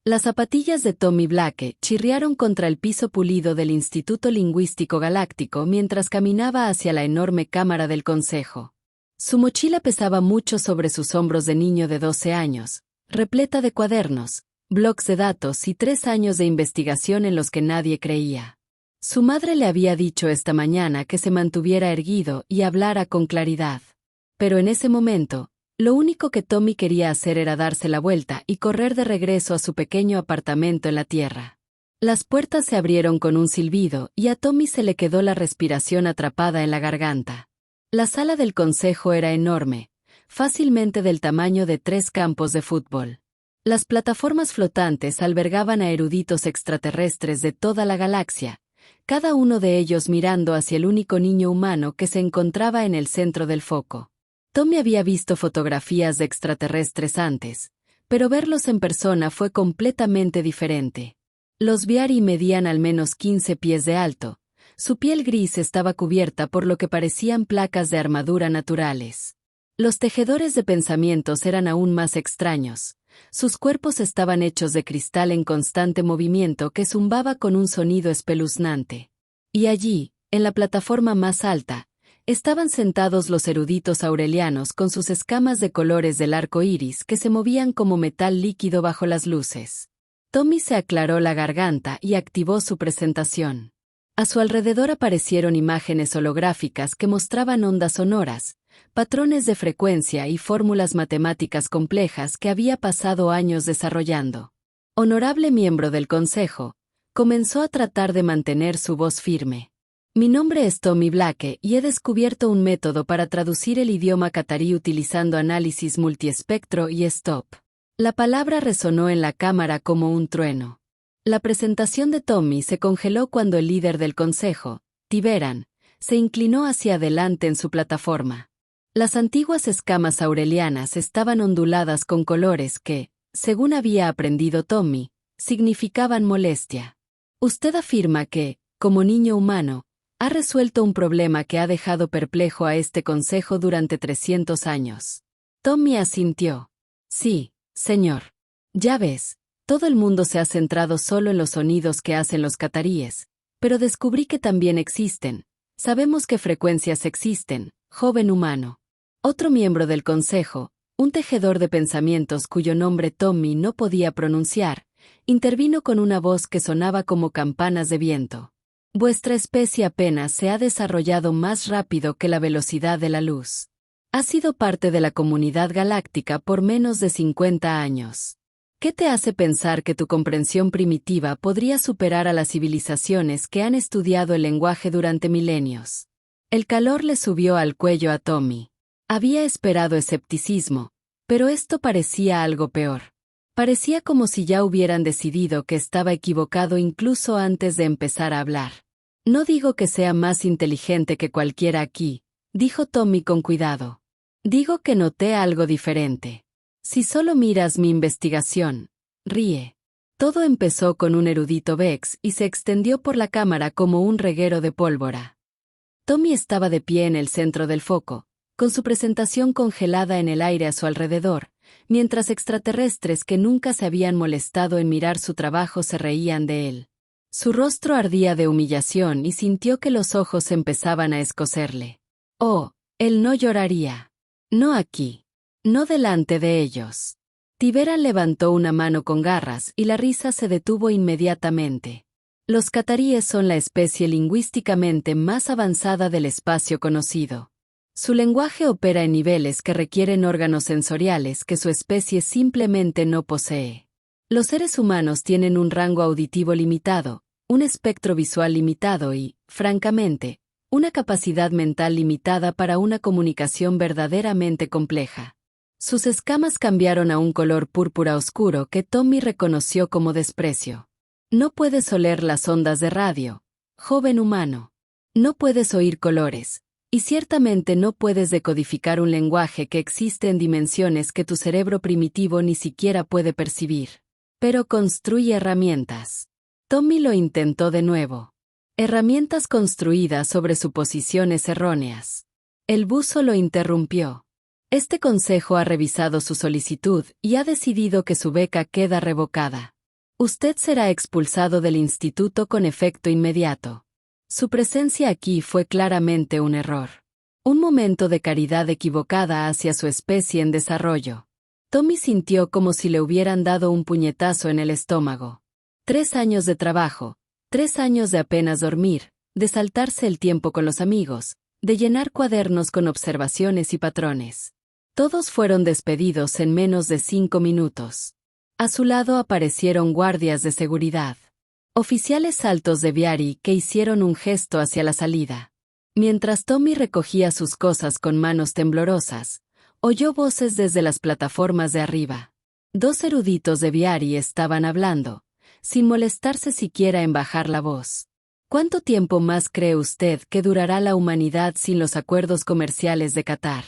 Las zapatillas de Tommy Blake chirriaron contra el piso pulido del Instituto Lingüístico Galáctico mientras caminaba hacia la enorme cámara del consejo. Su mochila pesaba mucho sobre sus hombros de niño de 12 años, repleta de cuadernos, blocs de datos y 3 años de investigación en los que nadie creía. Su madre le había dicho esta mañana que se mantuviera erguido y hablara con claridad. Pero en ese momento, lo único que Tommy quería hacer era darse la vuelta y correr de regreso a su pequeño apartamento en la tierra. Las puertas se abrieron con un silbido y a Tommy se le quedó la respiración atrapada en la garganta. La sala del consejo era enorme, fácilmente del tamaño de 3 campos de fútbol. Las plataformas flotantes albergaban a eruditos extraterrestres de toda la galaxia, cada uno de ellos mirando hacia el único niño humano que se encontraba en el centro del foco. Tommy había visto fotografías de extraterrestres antes, pero verlos en persona fue completamente diferente. Los Viari medían al menos 15 pies de alto. Su piel gris estaba cubierta por lo que parecían placas de armadura naturales. Los tejedores de pensamientos eran aún más extraños. Sus cuerpos estaban hechos de cristal en constante movimiento que zumbaba con un sonido espeluznante. Y allí, en la plataforma más alta, estaban sentados los eruditos aurelianos con sus escamas de colores del arco iris que se movían como metal líquido bajo las luces. Tommy se aclaró la garganta y activó su presentación. A su alrededor aparecieron imágenes holográficas que mostraban ondas sonoras, patrones de frecuencia y fórmulas matemáticas complejas que había pasado años desarrollando. Honorable miembro del consejo, comenzó a tratar de mantener su voz firme. Mi nombre es Tommy Blake y he descubierto un método para traducir el idioma catarí utilizando análisis multiespectro y stop. La palabra resonó en la cámara como un trueno. La presentación de Tommy se congeló cuando el líder del consejo, Tiberan, se inclinó hacia adelante en su plataforma. Las antiguas escamas aurelianas estaban onduladas con colores que, según había aprendido Tommy, significaban molestia. Usted afirma que, como niño humano, ha resuelto un problema que ha dejado perplejo a este consejo durante 300 años. Tommy asintió. Sí, señor. Ya ves, todo el mundo se ha centrado solo en los sonidos que hacen los cataríes, pero descubrí que también existen. Sabemos qué frecuencias existen, joven humano. Otro miembro del consejo, un tejedor de pensamientos cuyo nombre Tommy no podía pronunciar, intervino con una voz que sonaba como campanas de viento. Vuestra especie apenas se ha desarrollado más rápido que la velocidad de la luz. Ha sido parte de la comunidad galáctica por menos de 50 años. ¿Qué te hace pensar que tu comprensión primitiva podría superar a las civilizaciones que han estudiado el lenguaje durante milenios? El calor le subió al cuello a Tommy. Había esperado escepticismo, pero esto parecía algo peor. Parecía como si ya hubieran decidido que estaba equivocado incluso antes de empezar a hablar. No digo que sea más inteligente que cualquiera aquí, dijo Tommy con cuidado. Digo que noté algo diferente. Si solo miras mi investigación, ríe. Todo empezó con un erudito Vex y se extendió por la cámara como un reguero de pólvora. Tommy estaba de pie en el centro del foco, con su presentación congelada en el aire a su alrededor, mientras extraterrestres que nunca se habían molestado en mirar su trabajo se reían de él. Su rostro ardía de humillación y sintió que los ojos empezaban a escocerle. Oh, él no lloraría. No aquí. No delante de ellos. Tiberan levantó una mano con garras y la risa se detuvo inmediatamente. Los cataríes son la especie lingüísticamente más avanzada del espacio conocido. Su lenguaje opera en niveles que requieren órganos sensoriales que su especie simplemente no posee. Los seres humanos tienen un rango auditivo limitado, un espectro visual limitado y, francamente, una capacidad mental limitada para una comunicación verdaderamente compleja. Sus escamas cambiaron a un color púrpura oscuro que Tommy reconoció como desprecio. No puedes oler las ondas de radio, joven humano. No puedes oír colores. Y ciertamente no puedes decodificar un lenguaje que existe en dimensiones que tu cerebro primitivo ni siquiera puede percibir. Pero construye herramientas. Tommy lo intentó de nuevo. Herramientas construidas sobre suposiciones erróneas. El buzo lo interrumpió. Este consejo ha revisado su solicitud y ha decidido que su beca queda revocada. Usted será expulsado del instituto con efecto inmediato. Su presencia aquí fue claramente un error. Un momento de caridad equivocada hacia su especie en desarrollo. Tommy sintió como si le hubieran dado un puñetazo en el estómago. 3 años de trabajo, 3 años de apenas dormir, de saltarse el tiempo con los amigos, de llenar cuadernos con observaciones y patrones. Todos fueron despedidos en menos de 5 minutos. A su lado aparecieron guardias de seguridad. Oficiales altos de Viari que hicieron un gesto hacia la salida. Mientras Tommy recogía sus cosas con manos temblorosas, oyó voces desde las plataformas de arriba. 2 eruditos de Viari estaban hablando, sin molestarse siquiera en bajar la voz. ¿Cuánto tiempo más cree usted que durará la humanidad sin los acuerdos comerciales de Qatar?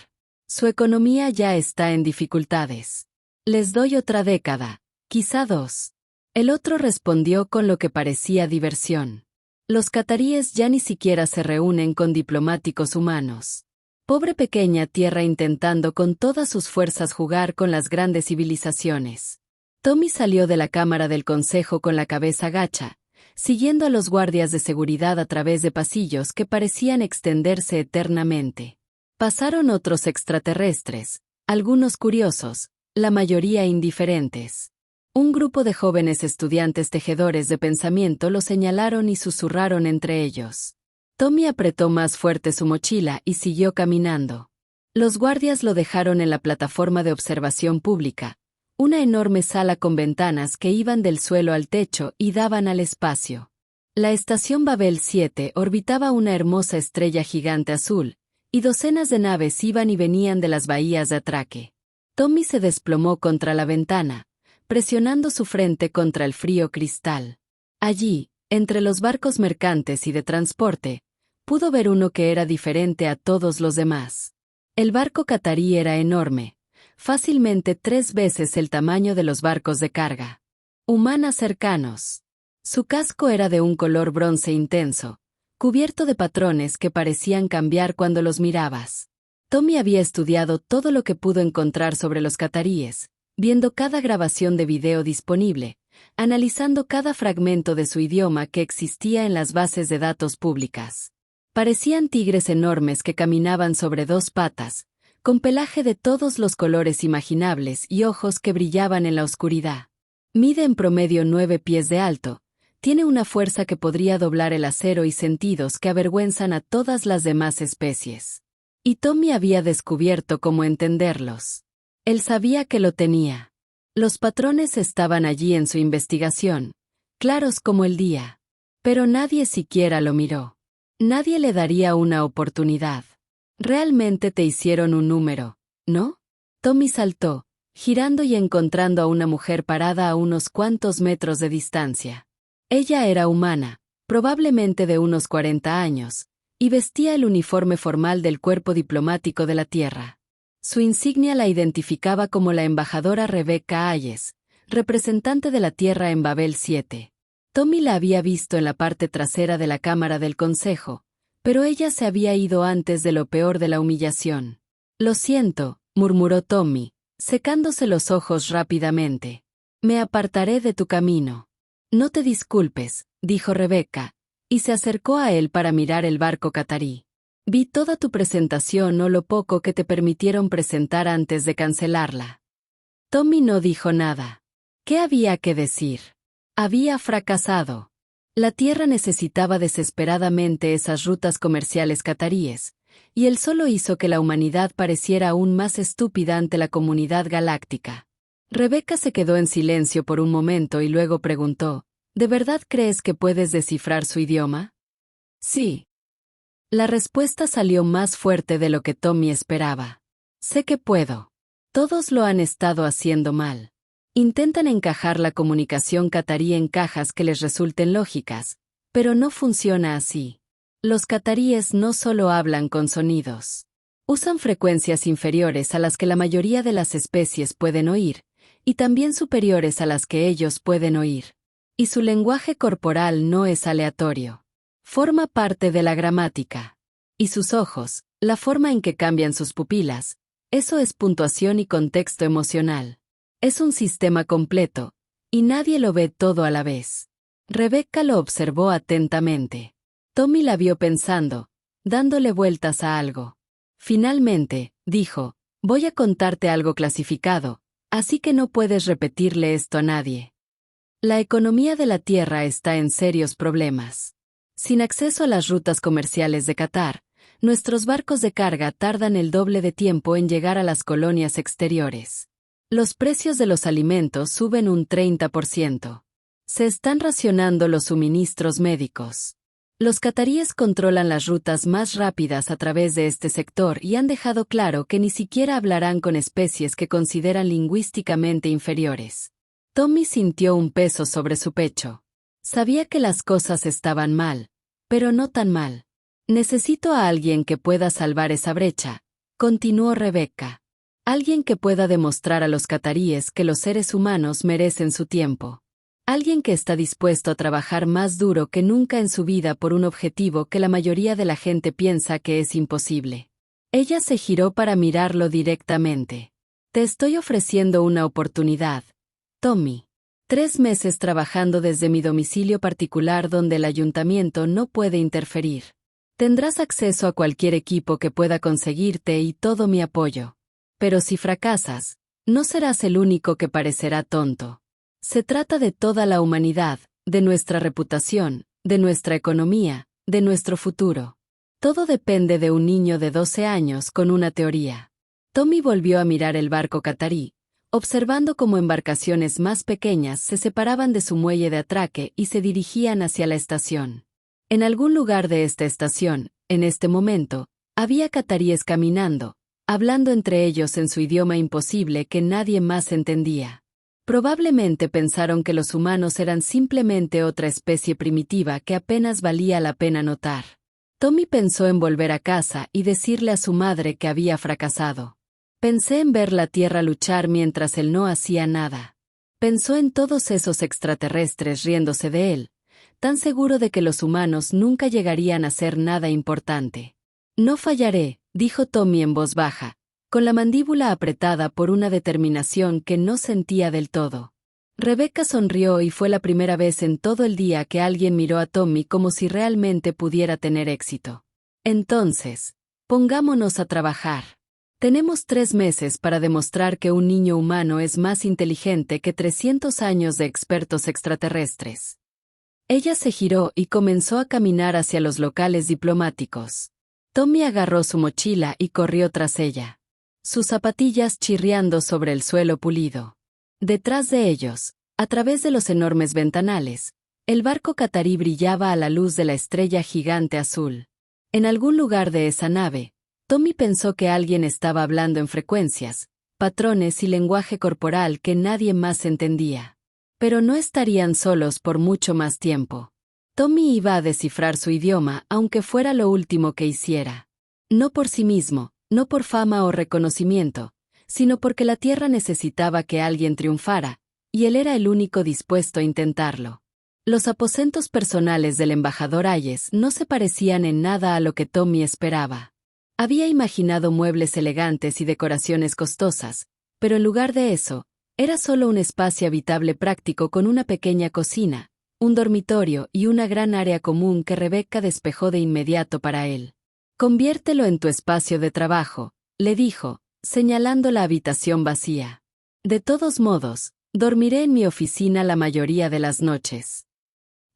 Su economía ya está en dificultades. Les doy otra década, quizá 2. El otro respondió con lo que parecía diversión. Los cataríes ya ni siquiera se reúnen con diplomáticos humanos. Pobre pequeña tierra intentando con todas sus fuerzas jugar con las grandes civilizaciones. Tommy salió de la cámara del consejo con la cabeza gacha, siguiendo a los guardias de seguridad a través de pasillos que parecían extenderse eternamente. Pasaron otros extraterrestres, algunos curiosos, la mayoría indiferentes. Un grupo de jóvenes estudiantes tejedores de pensamiento lo señalaron y susurraron entre ellos. Tommy apretó más fuerte su mochila y siguió caminando. Los guardias lo dejaron en la plataforma de observación pública, una enorme sala con ventanas que iban del suelo al techo y daban al espacio. La estación Babel 7 orbitaba una hermosa estrella gigante azul, y docenas de naves iban y venían de las bahías de atraque. Tommy se desplomó contra la ventana, presionando su frente contra el frío cristal. Allí, entre los barcos mercantes y de transporte, pudo ver uno que era diferente a todos los demás. El barco catarí era enorme, fácilmente 3 veces el tamaño de los barcos de carga. Humanas cercanos. Su casco era de un color bronce intenso, cubierto de patrones que parecían cambiar cuando los mirabas. Tommy había estudiado todo lo que pudo encontrar sobre los cataríes, viendo cada grabación de video disponible, analizando cada fragmento de su idioma que existía en las bases de datos públicas. Parecían tigres enormes que caminaban sobre 2 patas, con pelaje de todos los colores imaginables y ojos que brillaban en la oscuridad. Mide en promedio 9 pies de alto, tiene una fuerza que podría doblar el acero y sentidos que avergüenzan a todas las demás especies. Y Tommy había descubierto cómo entenderlos. Él sabía que lo tenía. Los patrones estaban allí en su investigación, claros como el día. Pero nadie siquiera lo miró. Nadie le daría una oportunidad. Realmente te hicieron un número, ¿no? Tommy saltó, girando y encontrando a una mujer parada a unos cuantos metros de distancia. Ella era humana, probablemente de unos 40 años, y vestía el uniforme formal del cuerpo diplomático de la Tierra. Su insignia la identificaba como la embajadora Rebecca Hayes, representante de la Tierra en Babel 7. Tommy la había visto en la parte trasera de la cámara del consejo, pero ella se había ido antes de lo peor de la humillación. Lo siento, murmuró Tommy, secándose los ojos rápidamente. Me apartaré de tu camino. No te disculpes, dijo Rebecca, y se acercó a él para mirar el barco catarí. Vi toda tu presentación o lo poco que te permitieron presentar antes de cancelarla. Tommy no dijo nada. ¿Qué había que decir? Había fracasado. La Tierra necesitaba desesperadamente esas rutas comerciales cataríes, y él solo hizo que la humanidad pareciera aún más estúpida ante la comunidad galáctica. Rebecca se quedó en silencio por un momento y luego preguntó, ¿de verdad crees que puedes descifrar su idioma? Sí. La respuesta salió más fuerte de lo que Tommy esperaba. Sé que puedo. Todos lo han estado haciendo mal. Intentan encajar la comunicación catarí en cajas que les resulten lógicas, pero no funciona así. Los cataríes no solo hablan con sonidos. Usan frecuencias inferiores a las que la mayoría de las especies pueden oír, y también superiores a las que ellos pueden oír. Y su lenguaje corporal no es aleatorio. Forma parte de la gramática. Y sus ojos, la forma en que cambian sus pupilas, eso es puntuación y contexto emocional. Es un sistema completo, Y nadie lo ve todo a la vez. Rebecca lo observó atentamente. Tommy la vio pensando, dándole vueltas a algo. Finalmente, dijo, voy a contarte algo clasificado, así que no puedes repetirle esto a nadie. La economía de la Tierra está en serios problemas. Sin acceso a las rutas comerciales de Qatar, nuestros barcos de carga tardan el doble de tiempo en llegar a las colonias exteriores. Los precios de los alimentos suben un 30%. Se están racionando los suministros médicos. Los cataríes controlan las rutas más rápidas a través de este sector y han dejado claro que ni siquiera hablarán con especies que consideran lingüísticamente inferiores. Tommy sintió un peso sobre su pecho. Sabía que las cosas estaban mal, pero no tan mal. Necesito a alguien que pueda salvar esa brecha, continuó Rebecca. Alguien que pueda demostrar a los cataríes que los seres humanos merecen su tiempo. Alguien que está dispuesto a trabajar más duro que nunca en su vida por un objetivo que la mayoría de la gente piensa que es imposible. Ella se giró para mirarlo directamente. Te estoy ofreciendo una oportunidad, Tommy. 3 meses trabajando desde mi domicilio particular donde el ayuntamiento no puede interferir. Tendrás acceso a cualquier equipo que pueda conseguirte y todo mi apoyo. Pero si fracasas, no serás el único que parecerá tonto. Se trata de toda la humanidad, de nuestra reputación, de nuestra economía, de nuestro futuro. Todo depende de un niño de 12 años con una teoría. Tommy volvió a mirar el barco catarí, observando cómo embarcaciones más pequeñas se separaban de su muelle de atraque y se dirigían hacia la estación. En algún lugar de esta estación, en este momento, había cataríes caminando, hablando entre ellos en su idioma imposible que nadie más entendía. Probablemente pensaron que los humanos eran simplemente otra especie primitiva que apenas valía la pena notar. Tommy pensó en volver a casa y decirle a su madre que había fracasado. Pensé en ver la Tierra luchar mientras él no hacía nada. Pensó en todos esos extraterrestres riéndose de él, tan seguro de que los humanos nunca llegarían a ser nada importante. No fallaré, dijo Tommy en voz baja, con la mandíbula apretada por una determinación que no sentía del todo. Rebecca sonrió y fue la primera vez en todo el día que alguien miró a Tommy como si realmente pudiera tener éxito. Entonces, pongámonos a trabajar. Tenemos 3 meses para demostrar que un niño humano es más inteligente que 300 años de expertos extraterrestres. Ella se giró y comenzó a caminar hacia los locales diplomáticos. Tommy agarró su mochila y corrió tras ella. Sus zapatillas chirriando sobre el suelo pulido. Detrás de ellos, a través de los enormes ventanales, el barco catarí brillaba a la luz de la estrella gigante azul. En algún lugar de esa nave, Tommy pensó que alguien estaba hablando en frecuencias, patrones y lenguaje corporal que nadie más entendía. Pero no estarían solos por mucho más tiempo. Tommy iba a descifrar su idioma aunque fuera lo último que hiciera. No por sí mismo, no por fama o reconocimiento, sino porque la Tierra necesitaba que alguien triunfara, y él era el único dispuesto a intentarlo. Los aposentos personales del embajador Hayes no se parecían en nada a lo que Tommy esperaba. Había imaginado muebles elegantes y decoraciones costosas, pero en lugar de eso, era solo un espacio habitable práctico con una pequeña cocina, un dormitorio y una gran área común que Rebecca despejó de inmediato para él. Conviértelo en tu espacio de trabajo, le dijo, señalando la habitación vacía. De todos modos, dormiré en mi oficina la mayoría de las noches.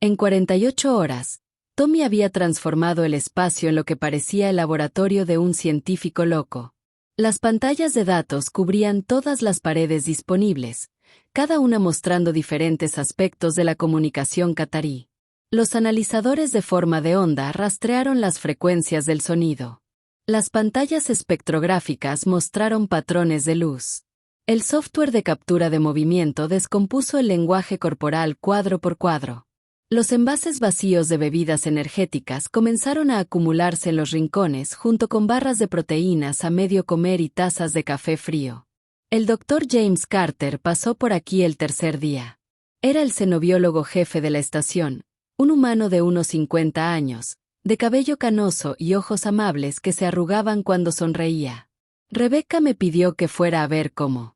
En 48 horas, Tommy había transformado el espacio en lo que parecía el laboratorio de un científico loco. Las pantallas de datos cubrían todas las paredes disponibles, cada una mostrando diferentes aspectos de la comunicación catarí. Los analizadores de forma de onda rastrearon las frecuencias del sonido. Las pantallas espectrográficas mostraron patrones de luz. El software de captura de movimiento descompuso el lenguaje corporal cuadro por cuadro. Los envases vacíos de bebidas energéticas comenzaron a acumularse en los rincones junto con barras de proteínas a medio comer y tazas de café frío. El Dr. James Carter pasó por aquí el tercer día. Era el xenobiólogo jefe de la estación, un humano de unos 50 años, de cabello canoso y ojos amables que se arrugaban cuando sonreía. Rebecca me pidió que fuera a ver cómo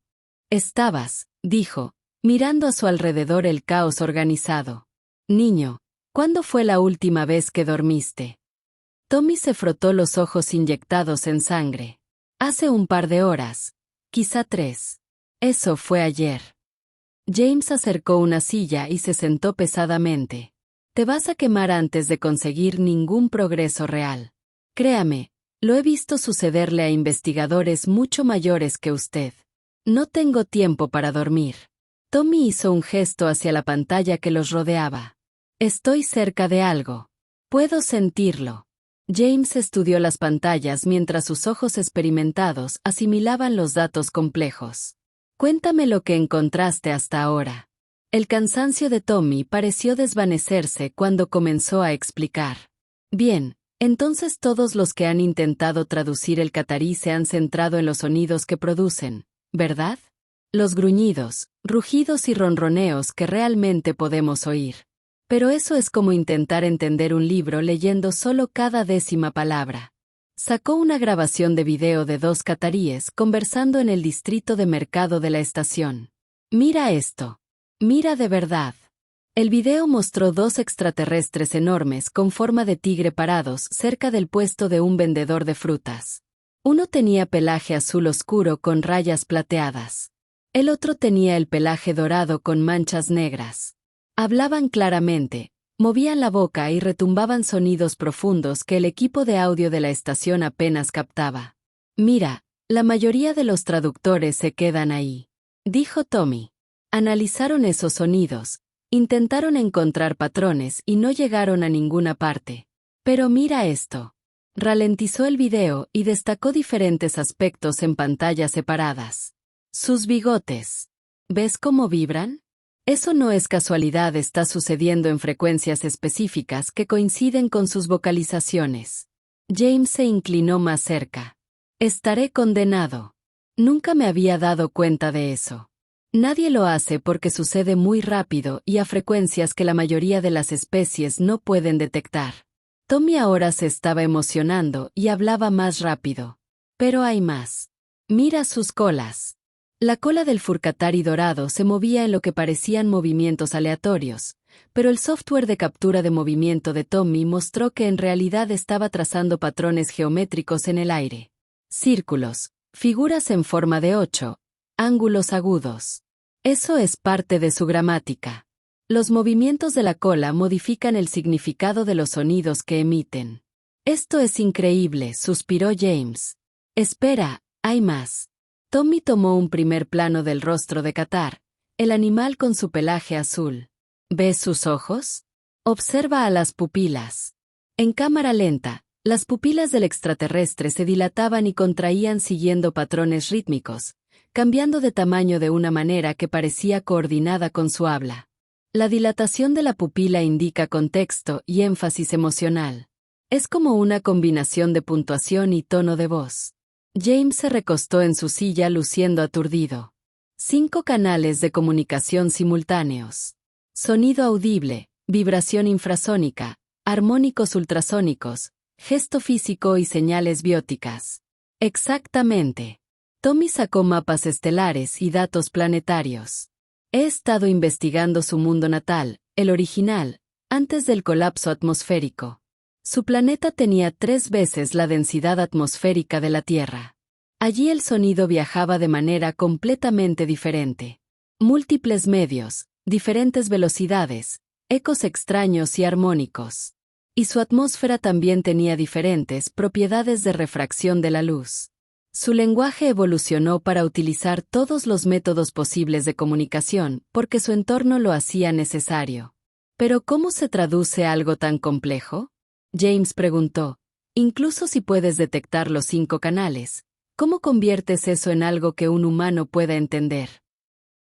estabas, dijo, mirando a su alrededor el caos organizado. Niño, ¿cuándo fue la última vez que dormiste? Tommy se frotó los ojos inyectados en sangre. Hace un par de horas, quizá 3. Eso fue ayer. James acercó una silla y se sentó pesadamente. Te vas a quemar antes de conseguir ningún progreso real. Créame, lo he visto sucederle a investigadores mucho mayores que usted. No tengo tiempo para dormir. Tommy hizo un gesto hacia la pantalla que los rodeaba. Estoy cerca de algo. Puedo sentirlo. James estudió las pantallas mientras sus ojos experimentados asimilaban los datos complejos. Cuéntame lo que encontraste hasta ahora. El cansancio de Tommy pareció desvanecerse cuando comenzó a explicar. Bien, entonces todos los que han intentado traducir el catarí se han centrado en los sonidos que producen, ¿verdad? Los gruñidos, rugidos y ronroneos que realmente podemos oír. Pero eso es como intentar entender un libro leyendo solo cada 10ª palabra. Sacó una grabación de video de 2 cataríes conversando en el distrito de mercado de la estación. Mira esto. Mira de verdad. El video mostró 2 extraterrestres enormes con forma de tigre parados cerca del puesto de un vendedor de frutas. Uno tenía pelaje azul oscuro con rayas plateadas. El otro tenía el pelaje dorado con manchas negras. Hablaban claramente, movían la boca y retumbaban sonidos profundos que el equipo de audio de la estación apenas captaba. Mira, la mayoría de los traductores se quedan ahí, dijo Tommy. Analizaron esos sonidos, intentaron encontrar patrones y no llegaron a ninguna parte. Pero mira esto. Ralentizó el video y destacó diferentes aspectos en pantallas separadas. Sus bigotes. ¿Ves cómo vibran? Eso no es casualidad, está sucediendo en frecuencias específicas que coinciden con sus vocalizaciones. James se inclinó más cerca. Estaré condenado. Nunca me había dado cuenta de eso. Nadie lo hace porque sucede muy rápido y a frecuencias que la mayoría de las especies no pueden detectar. Tommy ahora se estaba emocionando y hablaba más rápido. Pero hay más. Mira sus colas. La cola del furcatari dorado se movía en lo que parecían movimientos aleatorios, pero el software de captura de movimiento de Tommy mostró que en realidad estaba trazando patrones geométricos en el aire. Círculos, figuras en forma de 8, ángulos agudos. Eso es parte de su gramática. Los movimientos de la cola modifican el significado de los sonidos que emiten. Esto es increíble, suspiró James. Espera, hay más. Tommy tomó un primer plano del rostro de Qatar, el animal con su pelaje azul. ¿Ves sus ojos? Observa a las pupilas. En cámara lenta, las pupilas del extraterrestre se dilataban y contraían siguiendo patrones rítmicos, cambiando de tamaño de una manera que parecía coordinada con su habla. La dilatación de la pupila indica contexto y énfasis emocional. Es como una combinación de puntuación y tono de voz. James se recostó en su silla luciendo aturdido. 5 canales de comunicación simultáneos. Sonido audible, vibración infrasónica, armónicos ultrasónicos, gesto físico y señales bióticas. Exactamente. Tommy sacó mapas estelares y datos planetarios. He estado investigando su mundo natal, el original, antes del colapso atmosférico. Su planeta tenía 3 veces la densidad atmosférica de la Tierra. Allí el sonido viajaba de manera completamente diferente. Múltiples medios, diferentes velocidades, ecos extraños y armónicos. Y su atmósfera también tenía diferentes propiedades de refracción de la luz. Su lenguaje evolucionó para utilizar todos los métodos posibles de comunicación porque su entorno lo hacía necesario. ¿Pero cómo se traduce algo tan complejo? James preguntó. Incluso si puedes detectar los 5 canales, ¿cómo conviertes eso en algo que un humano pueda entender?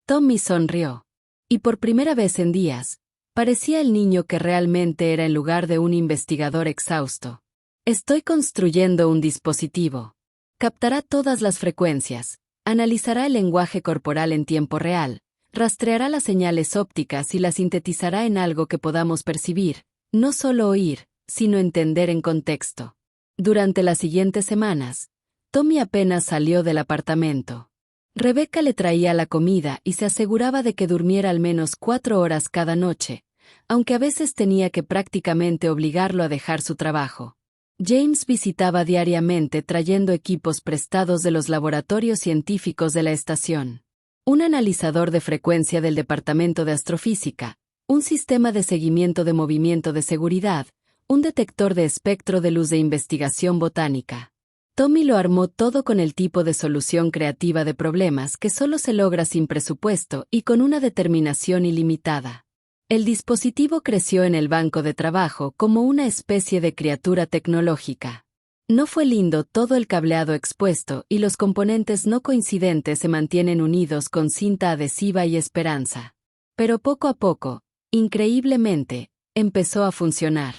Tommy sonrió. Y por primera vez en días, parecía el niño que realmente era en lugar de un investigador exhausto. Estoy construyendo un dispositivo. Captará todas las frecuencias, analizará el lenguaje corporal en tiempo real, rastreará las señales ópticas y las sintetizará en algo que podamos percibir, no solo oír, sino entender en contexto. Durante las siguientes semanas, Tommy apenas salió del apartamento. Rebecca le traía la comida y se aseguraba de que durmiera al menos 4 horas cada noche, aunque a veces tenía que prácticamente obligarlo a dejar su trabajo. James visitaba diariamente trayendo equipos prestados de los laboratorios científicos de la estación. Un analizador de frecuencia del Departamento de Astrofísica, un sistema de seguimiento de movimiento de seguridad, un detector de espectro de luz de investigación botánica. Tommy lo armó todo con el tipo de solución creativa de problemas que solo se logra sin presupuesto y con una determinación ilimitada. El dispositivo creció en el banco de trabajo como una especie de criatura tecnológica. No fue lindo todo el cableado expuesto y los componentes no coincidentes se mantienen unidos con cinta adhesiva y esperanza. Pero poco a poco, increíblemente, empezó a funcionar.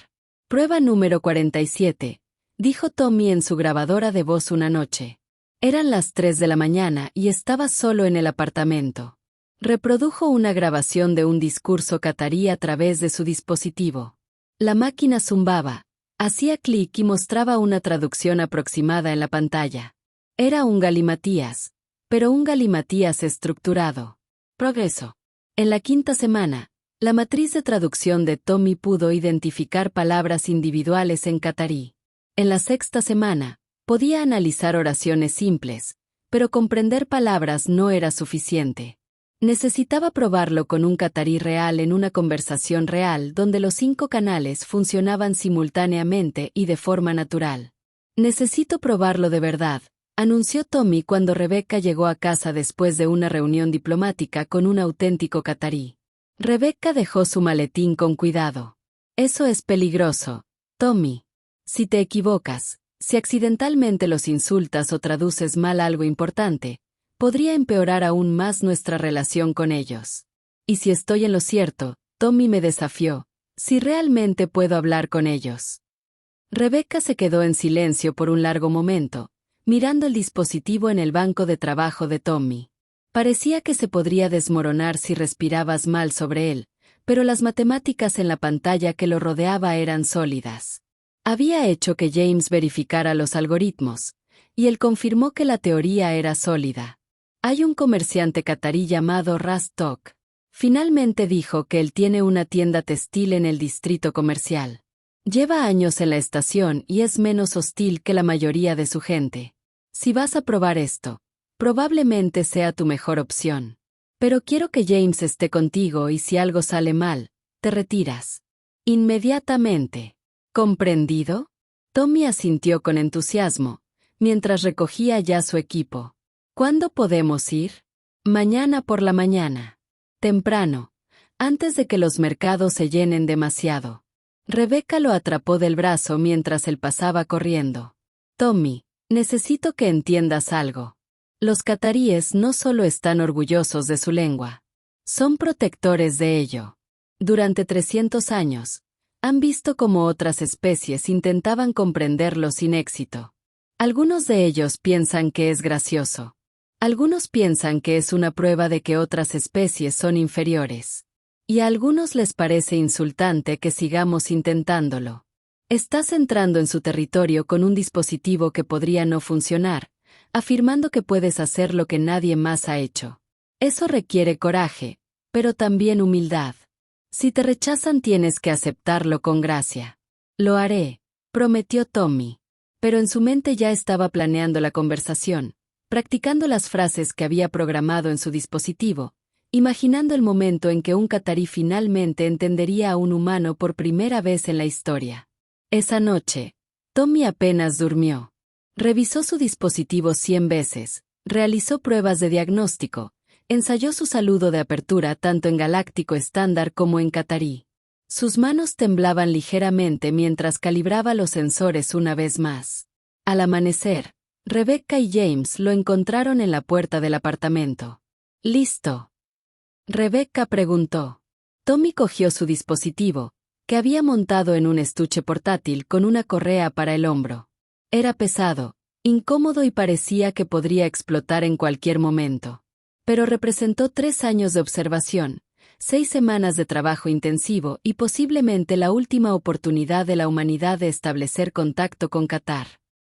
Prueba número 47, dijo Tommy en su grabadora de voz una noche. Eran las 3 de la mañana y estaba solo en el apartamento. Reprodujo una grabación de un discurso catarí a través de su dispositivo. La máquina zumbaba, hacía clic y mostraba una traducción aproximada en la pantalla. Era un galimatías, pero un galimatías estructurado. Progreso. En la 5ª semana, la matriz de traducción de Tommy pudo identificar palabras individuales en catarí. En la 6ª semana, podía analizar oraciones simples, pero comprender palabras no era suficiente. Necesitaba probarlo con un catarí real en una conversación real donde los 5 canales funcionaban simultáneamente y de forma natural. Necesito probarlo de verdad, anunció Tommy cuando Rebecca llegó a casa después de una reunión diplomática con un auténtico catarí. Rebecca dejó su maletín con cuidado. Eso es peligroso, Tommy. Si te equivocas, si accidentalmente los insultas o traduces mal algo importante, podría empeorar aún más nuestra relación con ellos. Y si estoy en lo cierto, Tommy me desafió, si realmente puedo hablar con ellos. Rebecca se quedó en silencio por un largo momento, mirando el dispositivo en el banco de trabajo de Tommy. Parecía que se podría desmoronar si respirabas mal sobre él, pero las matemáticas en la pantalla que lo rodeaba eran sólidas. Había hecho que James verificara los algoritmos, y él confirmó que la teoría era sólida. Hay un comerciante catarí llamado Ras Tok. Finalmente dijo que él tiene una tienda textil en el distrito comercial. Lleva años en la estación y es menos hostil que la mayoría de su gente. Si vas a probar esto, probablemente sea tu mejor opción. Pero quiero que James esté contigo y si algo sale mal, te retiras. Inmediatamente. ¿Comprendido? Tommy asintió con entusiasmo, mientras recogía ya su equipo. ¿Cuándo podemos ir? Mañana por la mañana. Temprano, antes de que los mercados se llenen demasiado. Rebecca lo atrapó del brazo mientras él pasaba corriendo. Tommy, necesito que entiendas algo. Los cataríes no solo están orgullosos de su lengua, son protectores de ello. Durante 300 años, han visto cómo otras especies intentaban comprenderlo sin éxito. Algunos de ellos piensan que es gracioso. Algunos piensan que es una prueba de que otras especies son inferiores. Y a algunos les parece insultante que sigamos intentándolo. Estás entrando en su territorio con un dispositivo que podría no funcionar, afirmando que puedes hacer lo que nadie más ha hecho. Eso requiere coraje, pero también humildad. Si te rechazan tienes que aceptarlo con gracia. Lo haré, prometió Tommy. Pero en su mente ya estaba planeando la conversación, practicando las frases que había programado en su dispositivo, imaginando el momento en que un catarí finalmente entendería a un humano por primera vez en la historia. Esa noche, Tommy apenas durmió. Revisó su dispositivo 100 veces, realizó pruebas de diagnóstico, ensayó su saludo de apertura tanto en galáctico estándar como en catarí. Sus manos temblaban ligeramente mientras calibraba los sensores una vez más. Al amanecer, Rebecca y James lo encontraron en la puerta del apartamento. ¿Listo? Rebecca preguntó. Tommy cogió su dispositivo, que había montado en un estuche portátil con una correa para el hombro. Era pesado, incómodo y parecía que podría explotar en cualquier momento. Pero representó 3 años de observación, 6 semanas de trabajo intensivo y posiblemente la última oportunidad de la humanidad de establecer contacto con Qatar.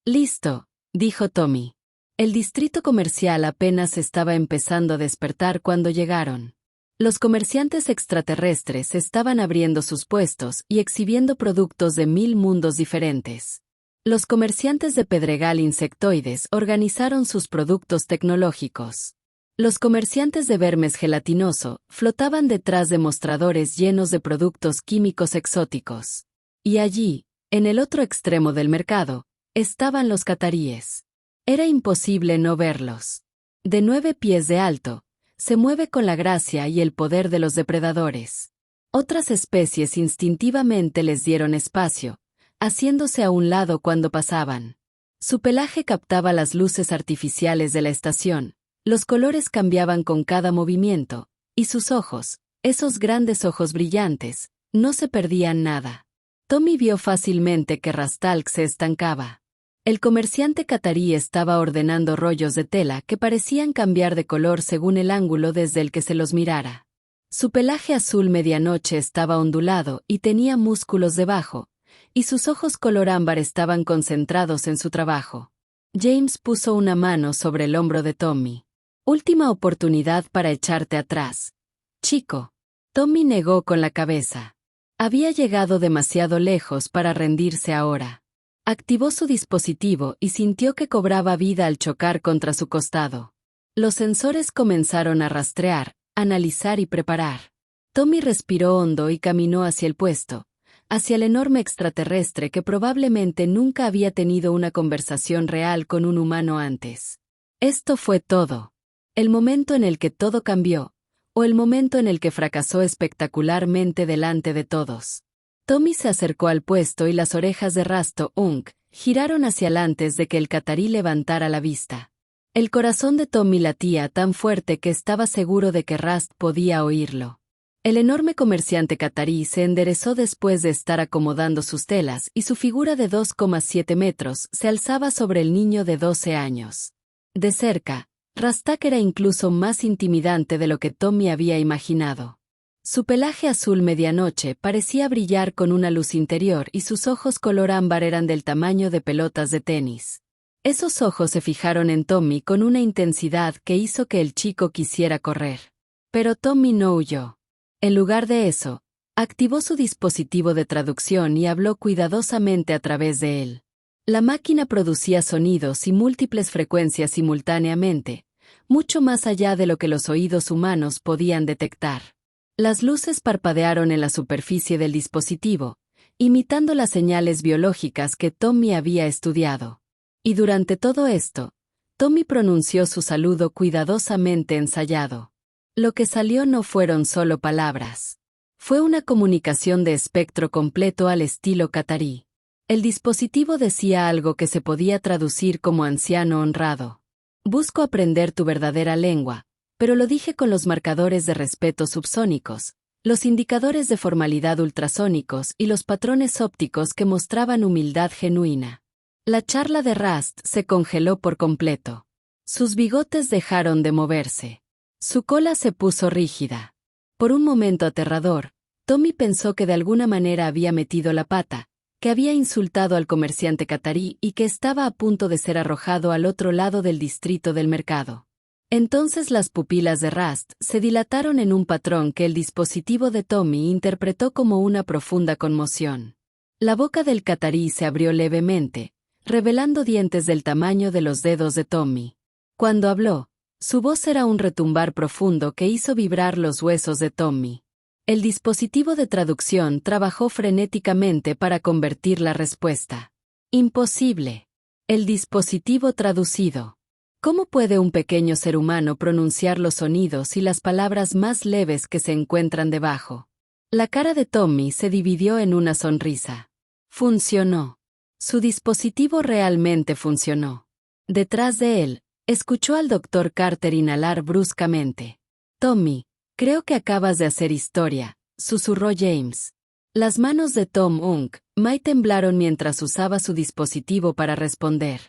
«Listo», dijo Tommy. El distrito comercial apenas estaba empezando a despertar cuando llegaron. Los comerciantes extraterrestres estaban abriendo sus puestos y exhibiendo productos de 1000 mundos diferentes. Los comerciantes de Pedregal Insectoides organizaron sus productos tecnológicos. Los comerciantes de Vermes Gelatinoso flotaban detrás de mostradores llenos de productos químicos exóticos. Y allí, en el otro extremo del mercado, estaban los cataríes. Era imposible no verlos. De 9 pies de alto, se mueve con la gracia y el poder de los depredadores. Otras especies instintivamente les dieron espacio, haciéndose a un lado cuando pasaban. Su pelaje captaba las luces artificiales de la estación, los colores cambiaban con cada movimiento, y sus ojos, esos grandes ojos brillantes, no se perdían nada. Tommy vio fácilmente que Rastalk se estancaba. El comerciante catarí estaba ordenando rollos de tela que parecían cambiar de color según el ángulo desde el que se los mirara. Su pelaje azul medianoche estaba ondulado y tenía músculos debajo, y sus ojos color ámbar estaban concentrados en su trabajo. James puso una mano sobre el hombro de Tommy. Última oportunidad para echarte atrás, chico. Tommy negó con la cabeza. Había llegado demasiado lejos para rendirse ahora. Activó su dispositivo y sintió que cobraba vida al chocar contra su costado. Los sensores comenzaron a rastrear, analizar y preparar. Tommy respiró hondo y caminó hacia el puesto, hacia el enorme extraterrestre que probablemente nunca había tenido una conversación real con un humano antes. Esto fue todo. El momento en el que todo cambió, o el momento en el que fracasó espectacularmente delante de todos. Tommy se acercó al puesto y las orejas de Rasto Unk giraron hacia el antes de que el catarí levantara la vista. El corazón de Tommy latía tan fuerte que estaba seguro de que Rast podía oírlo. El enorme comerciante catarí se enderezó después de estar acomodando sus telas y su figura de 2,7 metros se alzaba sobre el niño de 12 años. De cerca, Rastak era incluso más intimidante de lo que Tommy había imaginado. Su pelaje azul medianoche parecía brillar con una luz interior y sus ojos color ámbar eran del tamaño de pelotas de tenis. Esos ojos se fijaron en Tommy con una intensidad que hizo que el chico quisiera correr. Pero Tommy no huyó. En lugar de eso, activó su dispositivo de traducción y habló cuidadosamente a través de él. La máquina producía sonidos y múltiples frecuencias simultáneamente, mucho más allá de lo que los oídos humanos podían detectar. Las luces parpadearon en la superficie del dispositivo, imitando las señales biológicas que Tommy había estudiado. Y durante todo esto, Tommy pronunció su saludo cuidadosamente ensayado. Lo que salió no fueron solo palabras. Fue una comunicación de espectro completo al estilo catarí. El dispositivo decía algo que se podía traducir como anciano honrado. Busco aprender tu verdadera lengua, pero lo dije con los marcadores de respeto subsónicos, los indicadores de formalidad ultrasónicos y los patrones ópticos que mostraban humildad genuina. La charla de Rast se congeló por completo. Sus bigotes dejaron de moverse. Su cola se puso rígida. Por un momento aterrador, Tommy pensó que de alguna manera había metido la pata, que había insultado al comerciante catarí y que estaba a punto de ser arrojado al otro lado del distrito del mercado. Entonces las pupilas de Rast se dilataron en un patrón que el dispositivo de Tommy interpretó como una profunda conmoción. La boca del catarí se abrió levemente, revelando dientes del tamaño de los dedos de Tommy. Cuando habló, su voz era un retumbar profundo que hizo vibrar los huesos de Tommy. El dispositivo de traducción trabajó frenéticamente para convertir la respuesta. Imposible. El dispositivo traducido. ¿Cómo puede un pequeño ser humano pronunciar los sonidos y las palabras más leves que se encuentran debajo? La cara de Tommy se dividió en una sonrisa. Funcionó. Su dispositivo realmente funcionó. Detrás de él, escuchó al Dr. Carter inhalar bruscamente. Tommy, creo que acabas de hacer historia, susurró James. Las manos de Tom Unk temblaron mientras usaba su dispositivo para responder.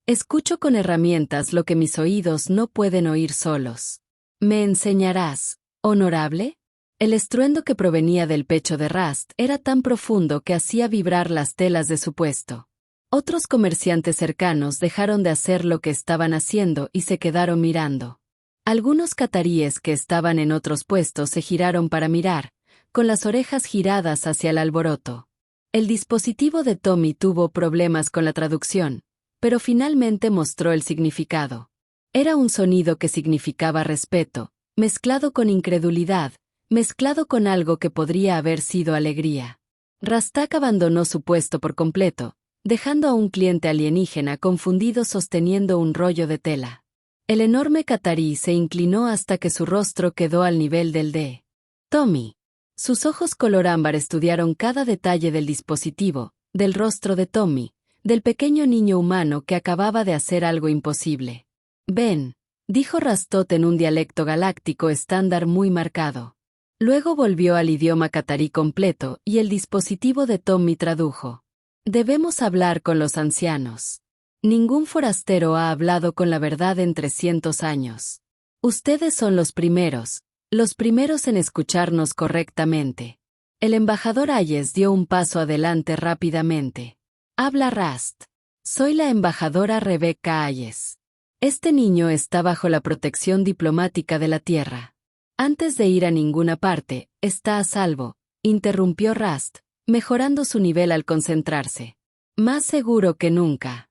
Escucho con herramientas lo que mis oídos no pueden oír solos. ¿Me enseñarás, honorable? El estruendo que provenía del pecho de Rast era tan profundo que hacía vibrar las telas de su puesto. Otros comerciantes cercanos dejaron de hacer lo que estaban haciendo y se quedaron mirando. Algunos cataríes que estaban en otros puestos se giraron para mirar, con las orejas giradas hacia el alboroto. El dispositivo de Tommy tuvo problemas con la traducción, pero finalmente mostró el significado. Era un sonido que significaba respeto, mezclado con incredulidad, mezclado con algo que podría haber sido alegría. Rastak abandonó su puesto por completo, dejando a un cliente alienígena confundido sosteniendo un rollo de tela. El enorme catarí se inclinó hasta que su rostro quedó al nivel del de Tommy. Sus ojos color ámbar estudiaron cada detalle del dispositivo, del rostro de Tommy, del pequeño niño humano que acababa de hacer algo imposible. «Ven», dijo Rastot en un dialecto galáctico estándar muy marcado. Luego volvió al idioma catarí completo y el dispositivo de Tommy tradujo. «Debemos hablar con los ancianos. Ningún forastero ha hablado con la verdad en 300 años. Ustedes son los primeros en escucharnos correctamente». El embajador Ayes dio un paso adelante rápidamente. «Habla Rast. Soy la embajadora Rebecca Ayes. Este niño está bajo la protección diplomática de la Tierra. Antes de ir a ninguna parte, está a salvo», interrumpió Rast, mejorando su nivel al concentrarse. «Más seguro que nunca.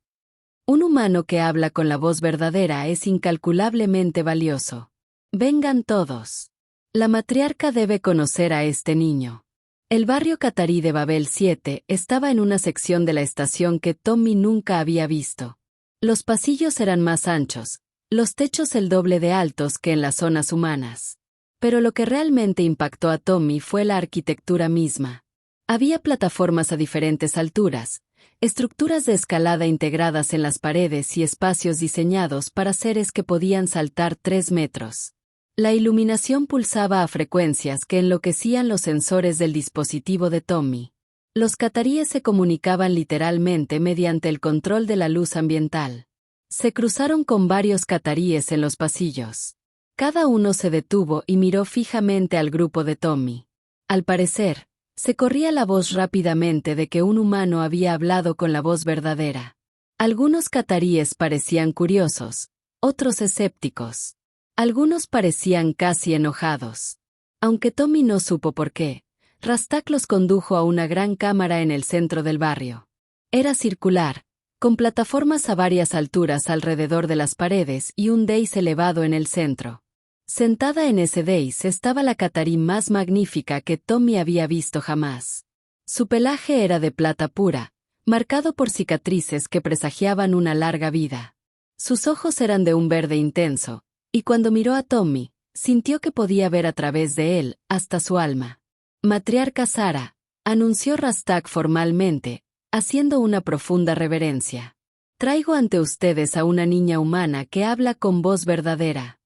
Un humano que habla con la voz verdadera es incalculablemente valioso. Vengan todos. La matriarca debe conocer a este niño». El barrio catarí de Babel 7 estaba en una sección de la estación que Tommy nunca había visto. Los pasillos eran más anchos, los techos el doble de altos que en las zonas humanas. Pero lo que realmente impactó a Tommy fue la arquitectura misma. Había plataformas a diferentes alturas, estructuras de escalada integradas en las paredes y espacios diseñados para seres que podían saltar 3 metros. La iluminación pulsaba a frecuencias que enloquecían los sensores del dispositivo de Tommy. Los cataríes se comunicaban literalmente mediante el control de la luz ambiental. Se cruzaron con varios cataríes en los pasillos. Cada uno se detuvo y miró fijamente al grupo de Tommy. Al parecer, se corría la voz rápidamente de que un humano había hablado con la voz verdadera. Algunos cataríes parecían curiosos, otros escépticos. Algunos parecían casi enojados. Aunque Tommy no supo por qué, Rastak los condujo a una gran cámara en el centro del barrio. Era circular, con plataformas a varias alturas alrededor de las paredes y un dais elevado en el centro. Sentada en ese dais estaba la catarí más magnífica que Tommy había visto jamás. Su pelaje era de plata pura, marcado por cicatrices que presagiaban una larga vida. Sus ojos eran de un verde intenso, y cuando miró a Tommy, sintió que podía ver a través de él, hasta su alma. «Matriarca Sara», anunció Rastak formalmente, haciendo una profunda reverencia. «Traigo ante ustedes a una niña humana que habla con voz verdadera».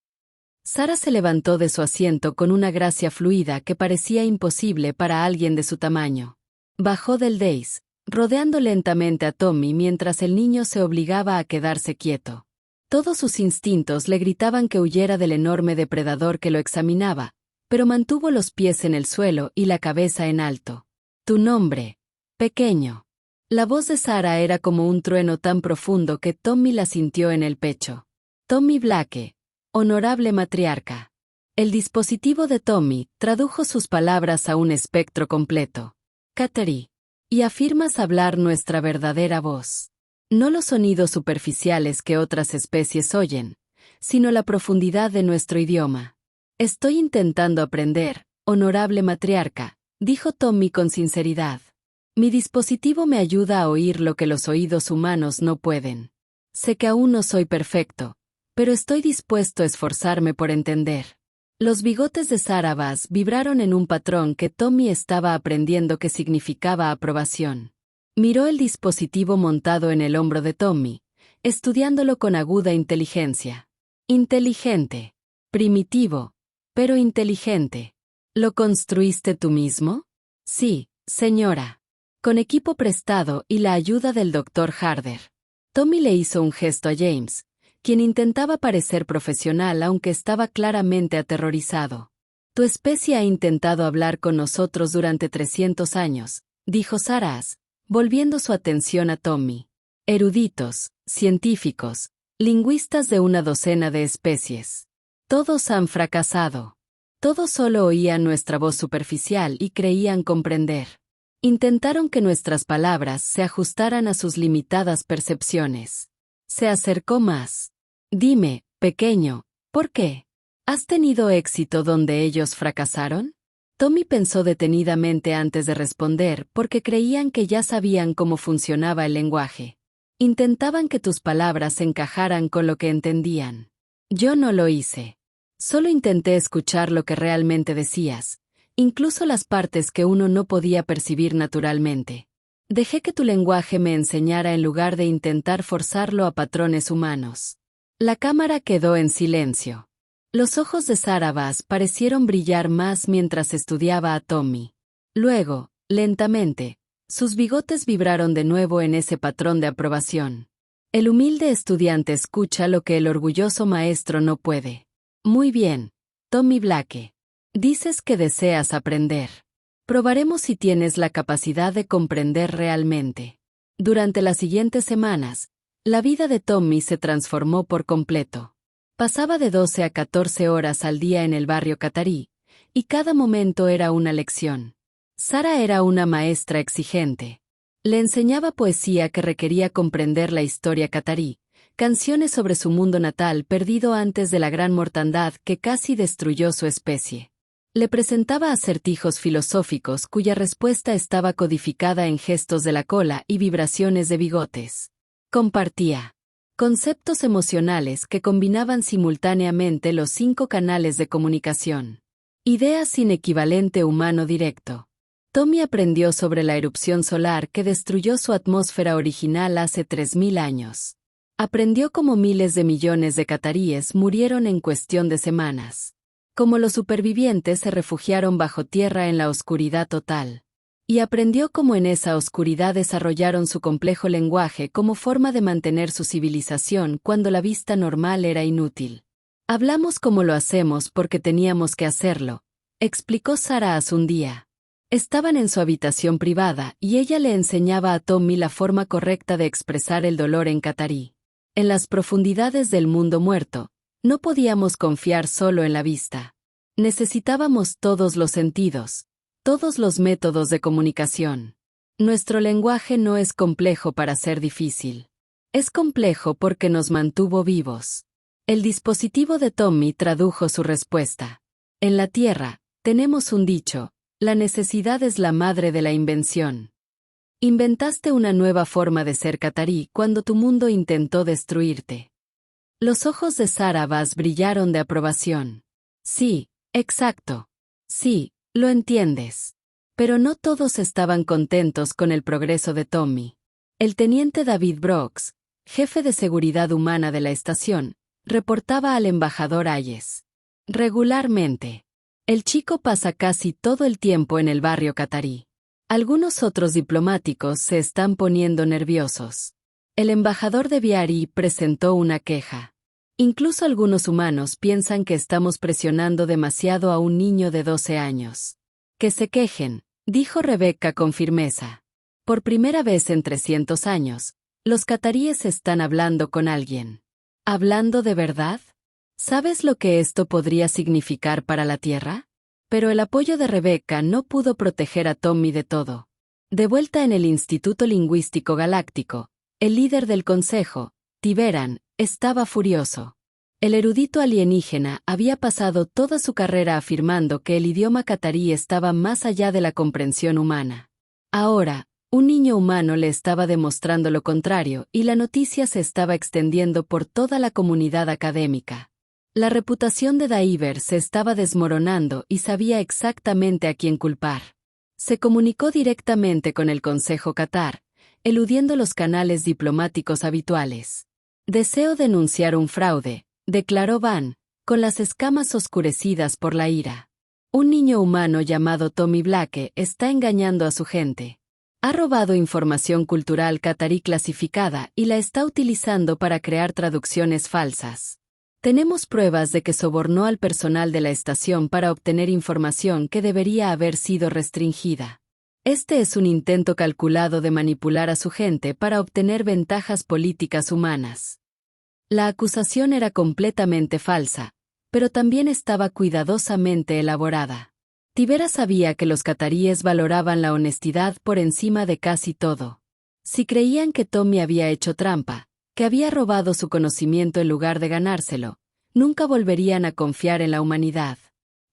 Sara se levantó de su asiento con una gracia fluida que parecía imposible para alguien de su tamaño. Bajó del dais, rodeando lentamente a Tommy mientras el niño se obligaba a quedarse quieto. Todos sus instintos le gritaban que huyera del enorme depredador que lo examinaba, pero mantuvo los pies en el suelo y la cabeza en alto. «Tu nombre, pequeño». La voz de Sara era como un trueno tan profundo que Tommy la sintió en el pecho. «Tommy Blake, honorable matriarca». El dispositivo de Tommy tradujo sus palabras a un espectro completo. «Kateri. Y afirmas hablar nuestra verdadera voz. No los sonidos superficiales que otras especies oyen, sino la profundidad de nuestro idioma». «Estoy intentando aprender, honorable matriarca», dijo Tommy con sinceridad. «Mi dispositivo me ayuda a oír lo que los oídos humanos no pueden. Sé que aún no soy perfecto, pero estoy dispuesto a esforzarme por entender». Los bigotes de Sarabas vibraron en un patrón que Tommy estaba aprendiendo que significaba aprobación. Miró el dispositivo montado en el hombro de Tommy, estudiándolo con aguda inteligencia. «Inteligente. Primitivo, pero inteligente. ¿Lo construiste tú mismo?» «Sí, señora. Con equipo prestado y la ayuda del Dr. Harder». Tommy le hizo un gesto a James, quien intentaba parecer profesional aunque estaba claramente aterrorizado. «Tu especie ha intentado hablar con nosotros durante 300 años», dijo Saras, volviendo su atención a Tommy. Eruditos, científicos, lingüistas de una docena de especies. Todos han fracasado. Todos solo oían nuestra voz superficial y creían comprender. Intentaron que nuestras palabras se ajustaran a sus limitadas percepciones. Se acercó más. Dime, pequeño, ¿por qué? ¿Has tenido éxito donde ellos fracasaron? Tommy pensó detenidamente antes de responder porque creían que ya sabían cómo funcionaba el lenguaje. Intentaban que tus palabras encajaran con lo que entendían. Yo no lo hice. Solo intenté escuchar lo que realmente decías, incluso las partes que uno no podía percibir naturalmente. Dejé que tu lenguaje me enseñara en lugar de intentar forzarlo a patrones humanos. La cámara quedó en silencio. Los ojos de Sarah Bass parecieron brillar más mientras estudiaba a Tommy. Luego, lentamente, sus bigotes vibraron de nuevo en ese patrón de aprobación. El humilde estudiante escucha lo que el orgulloso maestro no puede. Muy bien, Tommy Blake. Dices que deseas aprender. Probaremos si tienes la capacidad de comprender realmente. Durante las siguientes semanas, la vida de Tommy se transformó por completo. Pasaba de 12 a 14 horas al día en el barrio catarí, y cada momento era una lección. Sarah era una maestra exigente. Le enseñaba poesía que requería comprender la historia catarí, canciones sobre su mundo natal perdido antes de la gran mortandad que casi destruyó su especie. Le presentaba acertijos filosóficos cuya respuesta estaba codificada en gestos de la cola y vibraciones de bigotes. Compartía conceptos emocionales que combinaban simultáneamente los 5 canales de comunicación. Ideas sin equivalente humano directo. Tommy aprendió sobre la erupción solar que destruyó su atmósfera original hace 3000 años. Aprendió cómo miles de millones de cataríes murieron en cuestión de semanas. Cómo los supervivientes se refugiaron bajo tierra en la oscuridad total. Y aprendió cómo en esa oscuridad desarrollaron su complejo lenguaje como forma de mantener su civilización cuando la vista normal era inútil. Hablamos como lo hacemos porque teníamos que hacerlo, explicó Sarah un día. Estaban en su habitación privada y ella le enseñaba a Tommy la forma correcta de expresar el dolor en catarí. En las profundidades del mundo muerto, no podíamos confiar solo en la vista. Necesitábamos todos los sentidos, todos los métodos de comunicación. Nuestro lenguaje no es complejo para ser difícil. Es complejo porque nos mantuvo vivos. El dispositivo de Tommy tradujo su respuesta. En la Tierra, tenemos un dicho, la necesidad es la madre de la invención. Inventaste una nueva forma de ser catarí cuando tu mundo intentó destruirte. Los ojos de Sarah Bass brillaron de aprobación. Sí, exacto. Sí, lo entiendes. Pero no todos estaban contentos con el progreso de Tommy. El teniente David Brooks, jefe de seguridad humana de la estación, reportaba al embajador Hayes. Regularmente. El chico pasa casi todo el tiempo en el barrio catarí. Algunos otros diplomáticos se están poniendo nerviosos. El embajador de Biarritz presentó una queja. Incluso algunos humanos piensan que estamos presionando demasiado a un niño de 12 años. Que se quejen, dijo Rebecca con firmeza. Por primera vez en 300 años, los cataríes están hablando con alguien. ¿Hablando de verdad? ¿Sabes lo que esto podría significar para la Tierra? Pero el apoyo de Rebecca no pudo proteger a Tommy de todo. De vuelta en el Instituto Lingüístico Galáctico, el líder del consejo, Tiberan, estaba furioso. El erudito alienígena había pasado toda su carrera afirmando que el idioma catarí estaba más allá de la comprensión humana. Ahora, un niño humano le estaba demostrando lo contrario y la noticia se estaba extendiendo por toda la comunidad académica. La reputación de Diver se estaba desmoronando y sabía exactamente a quién culpar. Se comunicó directamente con el Consejo Qatar, eludiendo los canales diplomáticos habituales. Deseo denunciar un fraude, declaró Van, con las escamas oscurecidas por la ira. Un niño humano llamado Tommy Blake está engañando a su gente. Ha robado información cultural catarí clasificada y la está utilizando para crear traducciones falsas. Tenemos pruebas de que sobornó al personal de la estación para obtener información que debería haber sido restringida. Este es un intento calculado de manipular a su gente para obtener ventajas políticas humanas. La acusación era completamente falsa, pero también estaba cuidadosamente elaborada. Tibera sabía que los cataríes valoraban la honestidad por encima de casi todo. Si creían que Tommy había hecho trampa, que había robado su conocimiento en lugar de ganárselo, nunca volverían a confiar en la humanidad.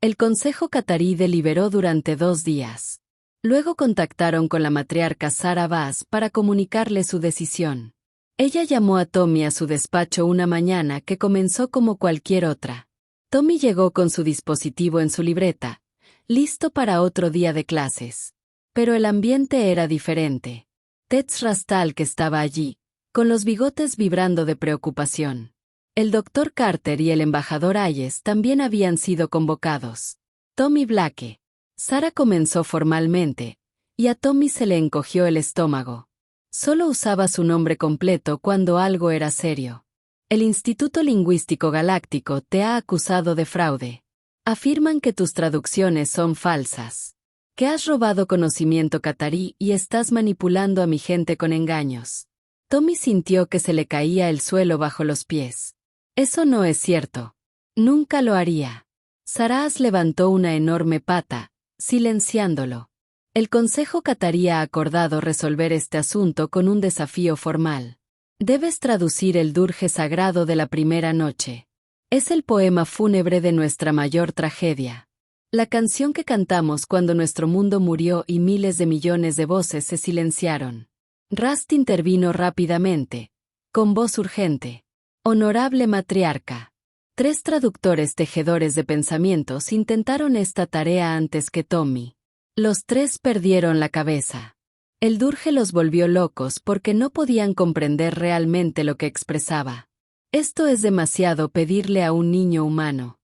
El Consejo Catarí deliberó durante 2 días. Luego contactaron con la matriarca Sarah Bass para comunicarle su decisión. Ella llamó a Tommy a su despacho una mañana que comenzó como cualquier otra. Tommy llegó con su dispositivo en su libreta, listo para otro día de clases. Pero el ambiente era diferente. Tets Rastal, que estaba allí, con los bigotes vibrando de preocupación. El doctor Carter y el embajador Hayes también habían sido convocados. Tommy Blake. Sarah comenzó formalmente, y a Tommy se le encogió el estómago. Solo usaba su nombre completo cuando algo era serio. El Instituto Lingüístico Galáctico te ha acusado de fraude. Afirman que tus traducciones son falsas. Que has robado conocimiento catarí y estás manipulando a mi gente con engaños. Tommy sintió que se le caía el suelo bajo los pies. Eso no es cierto. Nunca lo haría. Saraz levantó una enorme pata, silenciándolo. El Consejo Catarí ha acordado resolver este asunto con un desafío formal. Debes traducir el Durje sagrado de la primera noche. Es el poema fúnebre de nuestra mayor tragedia. La canción que cantamos cuando nuestro mundo murió y miles de millones de voces se silenciaron. Rast intervino rápidamente, con voz urgente. Honorable matriarca. 3 traductores tejedores de pensamientos intentaron esta tarea antes que Tommy. Los 3 perdieron la cabeza. El Durje los volvió locos porque no podían comprender realmente lo que expresaba. Esto es demasiado pedirle a un niño humano.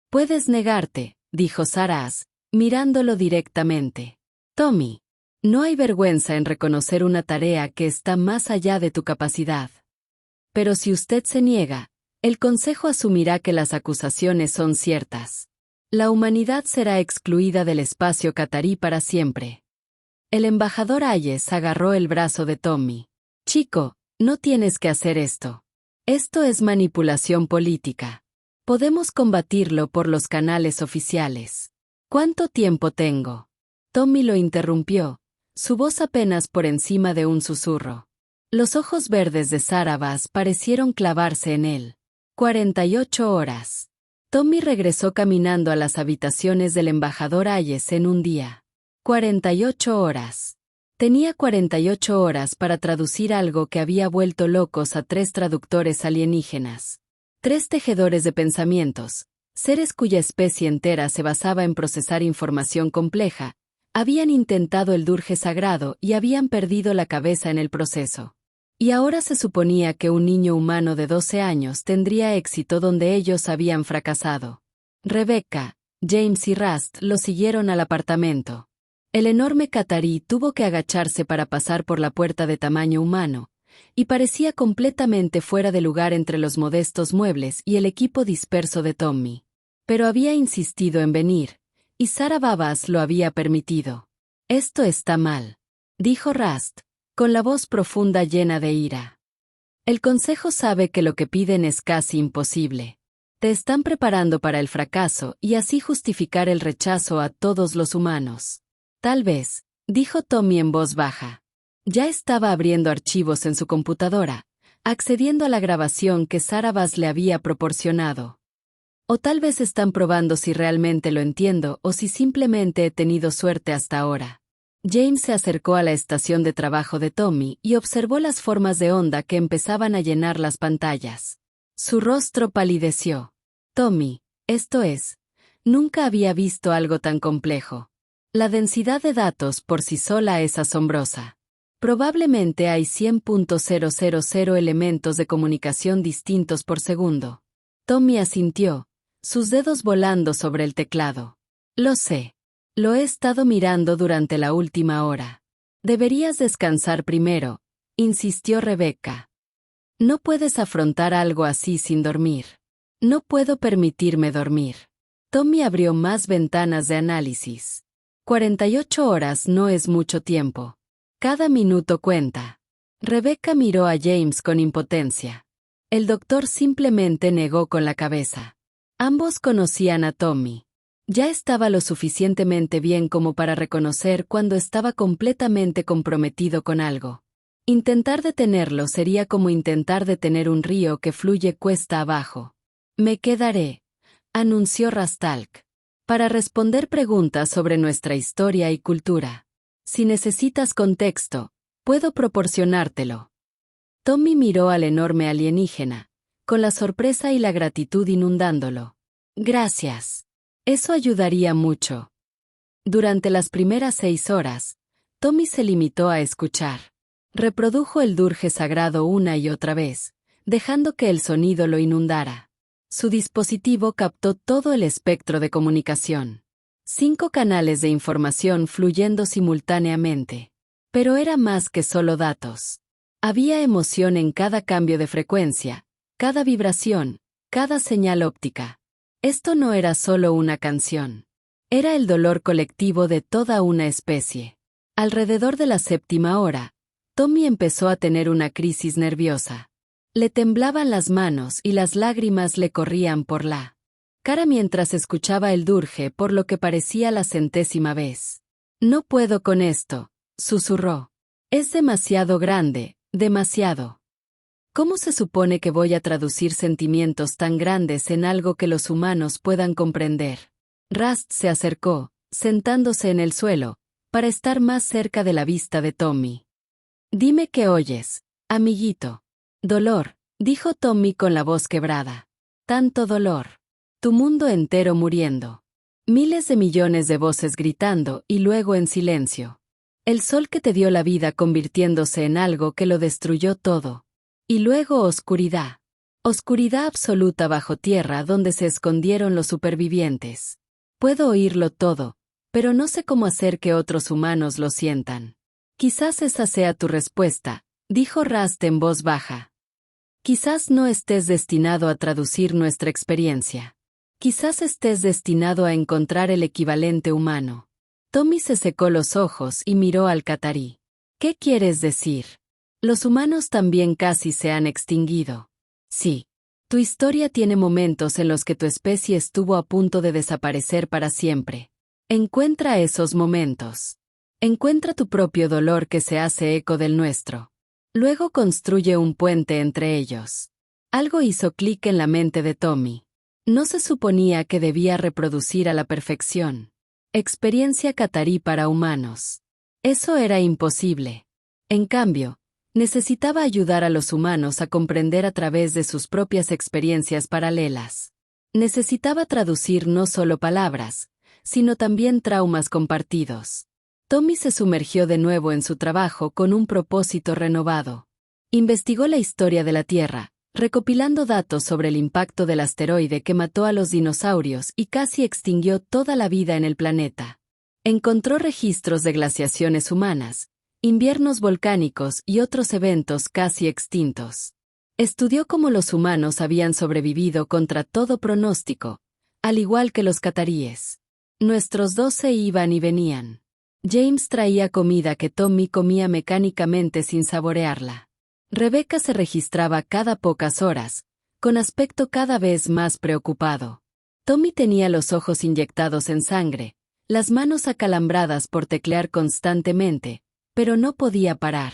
Puedes negarte, dijo Saraz, mirándolo directamente. Tommy, no hay vergüenza en reconocer una tarea que está más allá de tu capacidad. Pero si usted se niega, el Consejo asumirá que las acusaciones son ciertas. La humanidad será excluida del espacio catarí para siempre. El embajador Hayes agarró el brazo de Tommy. Chico, no tienes que hacer esto. Esto es manipulación política. Podemos combatirlo por los canales oficiales. ¿Cuánto tiempo tengo? Tommy lo interrumpió, su voz apenas por encima de un susurro. Los ojos verdes de Sarah Bass parecieron clavarse en él. 48 horas. Tommy regresó caminando a las habitaciones del embajador Hayes en un día. 48 horas. Tenía 48 horas para traducir algo que había vuelto locos a 3 traductores alienígenas. 3 tejedores de pensamientos, seres cuya especie entera se basaba en procesar información compleja, habían intentado el Durje sagrado y habían perdido la cabeza en el proceso. Y ahora se suponía que un niño humano de 12 años tendría éxito donde ellos habían fracasado. Rebecca, James y Rast lo siguieron al apartamento. El enorme catarí tuvo que agacharse para pasar por la puerta de tamaño humano, y parecía completamente fuera de lugar entre los modestos muebles y el equipo disperso de Tommy. Pero había insistido en venir, y Sarah Bass lo había permitido. Esto está mal, dijo Rast, con la voz profunda llena de ira. El Consejo sabe que lo que piden es casi imposible. Te están preparando para el fracaso y así justificar el rechazo a todos los humanos. Tal vez, dijo Tommy en voz baja. Ya estaba abriendo archivos en su computadora, accediendo a la grabación que Sarah Bass le había proporcionado. O tal vez están probando si realmente lo entiendo o si simplemente he tenido suerte hasta ahora. James se acercó a la estación de trabajo de Tommy y observó las formas de onda que empezaban a llenar las pantallas. Su rostro palideció. Tommy, esto es, nunca había visto algo tan complejo. La densidad de datos por sí sola es asombrosa. Probablemente hay 100.000 elementos de comunicación distintos por segundo. Tommy asintió, sus dedos volando sobre el teclado. Lo sé. Lo he estado mirando durante la última hora. Deberías descansar primero, insistió Rebecca. No puedes afrontar algo así sin dormir. No puedo permitirme dormir. Tommy abrió más ventanas de análisis. 48 horas no es mucho tiempo. Cada minuto cuenta. Rebecca miró a James con impotencia. El doctor simplemente negó con la cabeza. Ambos conocían a Tommy. Ya estaba lo suficientemente bien como para reconocer cuando estaba completamente comprometido con algo. Intentar detenerlo sería como intentar detener un río que fluye cuesta abajo. Me quedaré, anunció Rastalk, para responder preguntas sobre nuestra historia y cultura. Si necesitas contexto, puedo proporcionártelo. Tommy miró al enorme alienígena, con la sorpresa y la gratitud inundándolo. Gracias. Eso ayudaría mucho. Durante las primeras 6 horas, Tommy se limitó a escuchar. Reprodujo el durje sagrado una y otra vez, dejando que el sonido lo inundara. Su dispositivo captó todo el espectro de comunicación. 5 canales de información fluyendo simultáneamente. Pero era más que solo datos. Había emoción en cada cambio de frecuencia, cada vibración, cada señal óptica. Esto no era solo una canción. Era el dolor colectivo de toda una especie. Alrededor de la 7ª hora, Tommy empezó a tener una crisis nerviosa. Le temblaban las manos y las lágrimas le corrían por la cara mientras escuchaba el durje por lo que parecía la 100ª vez. No puedo con esto, susurró. Es demasiado grande, demasiado. ¿Cómo se supone que voy a traducir sentimientos tan grandes en algo que los humanos puedan comprender? Rast se acercó, sentándose en el suelo, para estar más cerca de la vista de Tommy. Dime qué oyes, amiguito. Dolor, dijo Tommy con la voz quebrada. Tanto dolor. Tu mundo entero muriendo. Miles de millones de voces gritando y luego en silencio. El sol que te dio la vida convirtiéndose en algo que lo destruyó todo. Y luego oscuridad. Oscuridad absoluta bajo tierra donde se escondieron los supervivientes. Puedo oírlo todo, pero no sé cómo hacer que otros humanos lo sientan. Quizás esa sea tu respuesta, dijo Rast en voz baja. Quizás no estés destinado a traducir nuestra experiencia. Quizás estés destinado a encontrar el equivalente humano. Tommy se secó los ojos y miró al catarí. ¿Qué quieres decir? Los humanos también casi se han extinguido. Sí. Tu historia tiene momentos en los que tu especie estuvo a punto de desaparecer para siempre. Encuentra esos momentos. Encuentra tu propio dolor que se hace eco del nuestro. Luego construye un puente entre ellos. Algo hizo clic en la mente de Tommy. No se suponía que debía reproducir a la perfección. Experiencia catarí para humanos. Eso era imposible. En cambio, necesitaba ayudar a los humanos a comprender a través de sus propias experiencias paralelas. Necesitaba traducir no solo palabras, sino también traumas compartidos. Tommy se sumergió de nuevo en su trabajo con un propósito renovado. Investigó la historia de la Tierra, recopilando datos sobre el impacto del asteroide que mató a los dinosaurios y casi extinguió toda la vida en el planeta. Encontró registros de glaciaciones humanas, inviernos volcánicos y otros eventos casi extintos. Estudió cómo los humanos habían sobrevivido contra todo pronóstico, al igual que los cataríes. Nuestros dos se iban y venían. James traía comida que Tommy comía mecánicamente sin saborearla. Rebecca se registraba cada pocas horas, con aspecto cada vez más preocupado. Tommy tenía los ojos inyectados en sangre, las manos acalambradas por teclear constantemente, pero no podía parar.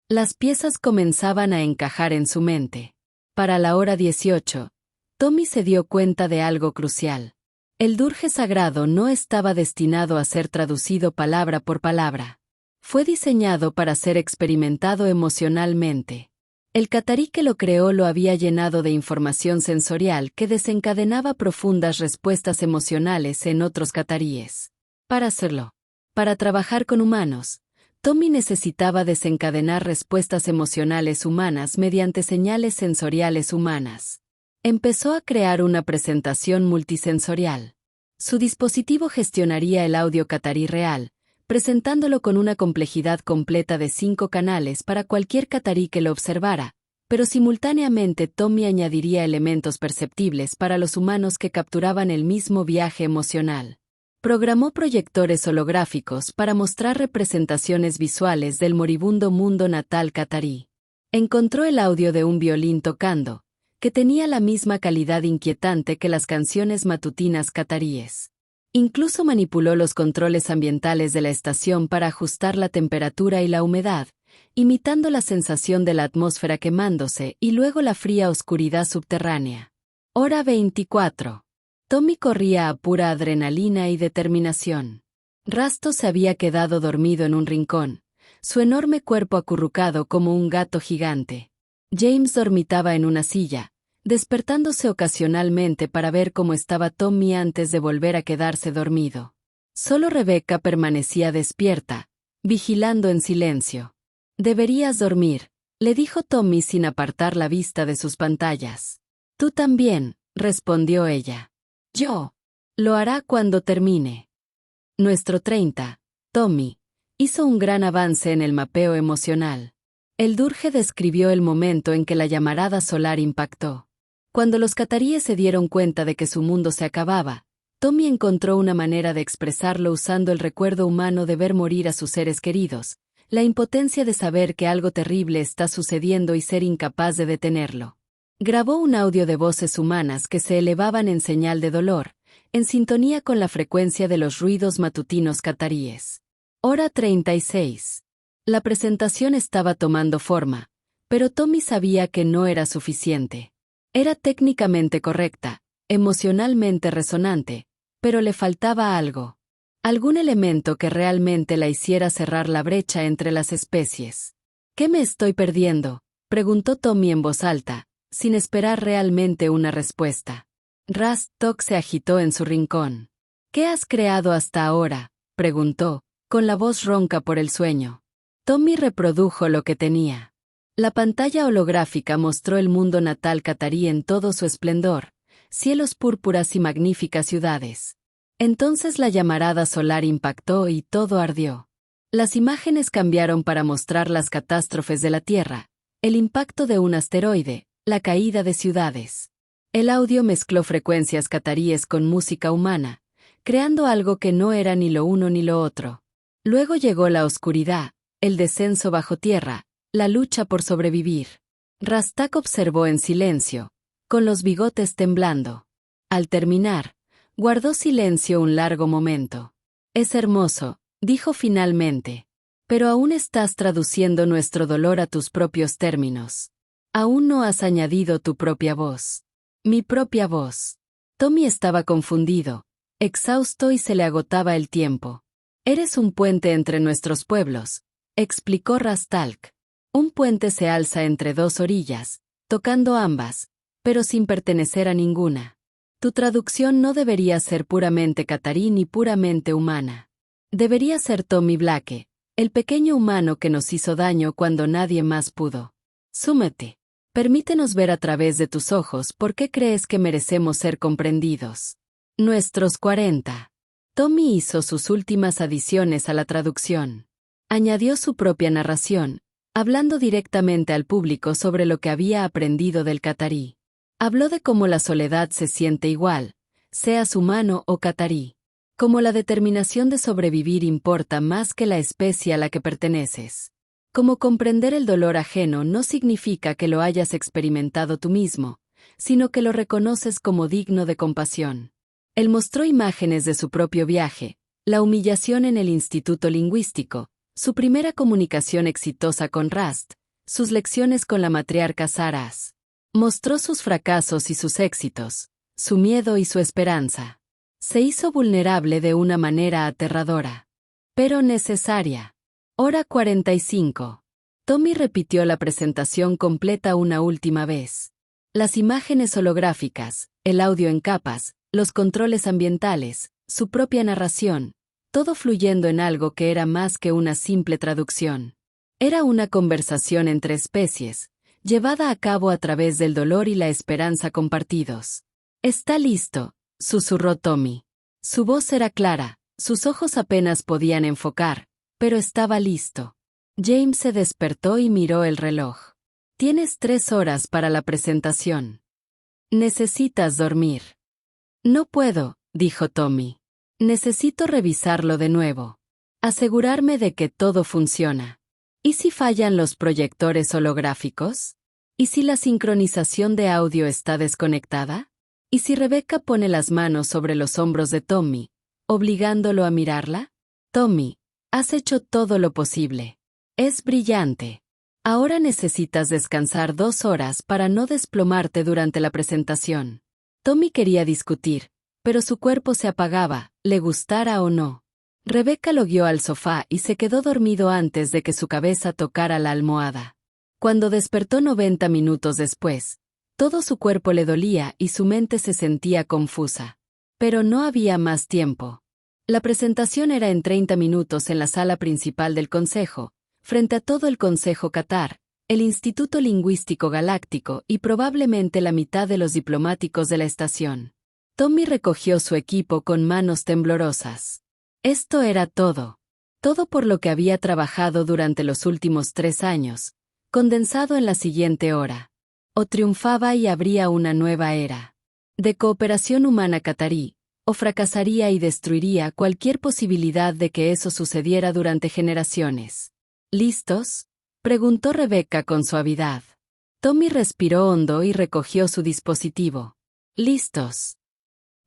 Las piezas comenzaban a encajar en su mente. Para la hora 18, Tommy se dio cuenta de algo crucial. El durje sagrado no estaba destinado a ser traducido palabra por palabra. Fue diseñado para ser experimentado emocionalmente. El catarí que lo creó lo había llenado de información sensorial que desencadenaba profundas respuestas emocionales en otros cataríes. Para hacerlo, para trabajar con humanos, Tommy necesitaba desencadenar respuestas emocionales humanas mediante señales sensoriales humanas. Empezó a crear una presentación multisensorial. Su dispositivo gestionaría el audio catarí real, presentándolo con una complejidad completa de 5 canales para cualquier catarí que lo observara, pero simultáneamente Tommy añadiría elementos perceptibles para los humanos que capturaban el mismo viaje emocional. Programó proyectores holográficos para mostrar representaciones visuales del moribundo mundo natal catarí. Encontró el audio de un violín tocando, que tenía la misma calidad inquietante que las canciones matutinas cataríes. Incluso manipuló los controles ambientales de la estación para ajustar la temperatura y la humedad, imitando la sensación de la atmósfera quemándose y luego la fría oscuridad subterránea. Hora 24. Tommy corría a pura adrenalina y determinación. Rasto se había quedado dormido en un rincón, su enorme cuerpo acurrucado como un gato gigante. James dormitaba en una silla, despertándose ocasionalmente para ver cómo estaba Tommy antes de volver a quedarse dormido. Solo Rebecca permanecía despierta, vigilando en silencio. «Deberías dormir», le dijo Tommy sin apartar la vista de sus pantallas. «Tú también», respondió ella. «Yo. Lo hará cuando termine». Nuestro 30, Tommy, hizo un gran avance en el mapeo emocional. El Durge describió el momento en que la llamarada solar impactó. Cuando los cataríes se dieron cuenta de que su mundo se acababa, Tommy encontró una manera de expresarlo usando el recuerdo humano de ver morir a sus seres queridos, la impotencia de saber que algo terrible está sucediendo y ser incapaz de detenerlo. Grabó un audio de voces humanas que se elevaban en señal de dolor, en sintonía con la frecuencia de los ruidos matutinos cataríes. Hora 36. La presentación estaba tomando forma, pero Tommy sabía que no era suficiente. Era técnicamente correcta, emocionalmente resonante, pero le faltaba algo. Algún elemento que realmente la hiciera cerrar la brecha entre las especies. «¿Qué me estoy perdiendo?», preguntó Tommy en voz alta, sin esperar realmente una respuesta. Rastok se agitó en su rincón. «¿Qué has creado hasta ahora?», preguntó, con la voz ronca por el sueño. Tommy reprodujo lo que tenía. La pantalla holográfica mostró el mundo natal catarí en todo su esplendor, cielos púrpuras y magníficas ciudades. Entonces la llamarada solar impactó y todo ardió. Las imágenes cambiaron para mostrar las catástrofes de la Tierra, el impacto de un asteroide, la caída de ciudades. El audio mezcló frecuencias cataríes con música humana, creando algo que no era ni lo uno ni lo otro. Luego llegó la oscuridad, el descenso bajo tierra, la lucha por sobrevivir. Rastak observó en silencio, con los bigotes temblando. Al terminar, guardó silencio un largo momento. «Es hermoso», dijo finalmente. «Pero aún estás traduciendo nuestro dolor a tus propios términos. Aún no has añadido tu propia voz». «Mi propia voz». Tommy estaba confundido, exhausto y se le agotaba el tiempo. «Eres un puente entre nuestros pueblos», explicó Rastalk. «Un puente se alza entre dos orillas, tocando ambas, pero sin pertenecer a ninguna. Tu traducción no debería ser puramente catarí ni puramente humana. Debería ser Tommy Blake, el pequeño humano que nos hizo daño cuando nadie más pudo. Súmete. Permítenos ver a través de tus ojos por qué crees que merecemos ser comprendidos». Nuestros 40. Tommy hizo sus últimas adiciones a la traducción. Añadió su propia narración, hablando directamente al público sobre lo que había aprendido del catarí. Habló de cómo la soledad se siente igual, seas humano o catarí. Cómo la determinación de sobrevivir importa más que la especie a la que perteneces. Cómo comprender el dolor ajeno no significa que lo hayas experimentado tú mismo, sino que lo reconoces como digno de compasión. Él mostró imágenes de su propio viaje, la humillación en el Instituto Lingüístico, su primera comunicación exitosa con Rast, sus lecciones con la matriarca Saras. Mostró sus fracasos y sus éxitos, su miedo y su esperanza. Se hizo vulnerable de una manera aterradora, pero necesaria. Hora 45. Tommy repitió la presentación completa una última vez. Las imágenes holográficas, el audio en capas, los controles ambientales, su propia narración, todo fluyendo en algo que era más que una simple traducción. Era una conversación entre especies, llevada a cabo a través del dolor y la esperanza compartidos. «Está listo», susurró Tommy. Su voz era clara, sus ojos apenas podían enfocar, pero estaba listo. James se despertó y miró el reloj. «Tienes 3 horas para la presentación. Necesitas dormir». «No puedo», dijo Tommy. Necesito revisarlo de nuevo. Asegurarme de que todo funciona. ¿Y si fallan los proyectores holográficos? ¿Y si la sincronización de audio está desconectada? ¿Y si Rebecca pone las manos sobre los hombros de Tommy, obligándolo a mirarla? Tommy, has hecho todo lo posible. Es brillante. Ahora necesitas descansar 2 horas para no desplomarte durante la presentación. Tommy quería discutir, pero su cuerpo se apagaba, le gustara o no. Rebecca lo guió al sofá y se quedó dormido antes de que su cabeza tocara la almohada. Cuando despertó 90 minutos después, todo su cuerpo le dolía y su mente se sentía confusa. Pero no había más tiempo. La presentación era en 30 minutos en la sala principal del Consejo, frente a todo el Consejo Qatar, el Instituto Lingüístico Galáctico y probablemente la mitad de los diplomáticos de la estación. Tommy recogió su equipo con manos temblorosas. Esto era todo. Todo por lo que había trabajado durante los últimos 3 años, condensado en la siguiente hora. O triunfaba y habría una nueva era de cooperación humana catarí, o fracasaría y destruiría cualquier posibilidad de que eso sucediera durante generaciones. ¿Listos?, preguntó Rebecca con suavidad. Tommy respiró hondo y recogió su dispositivo. ¿Listos?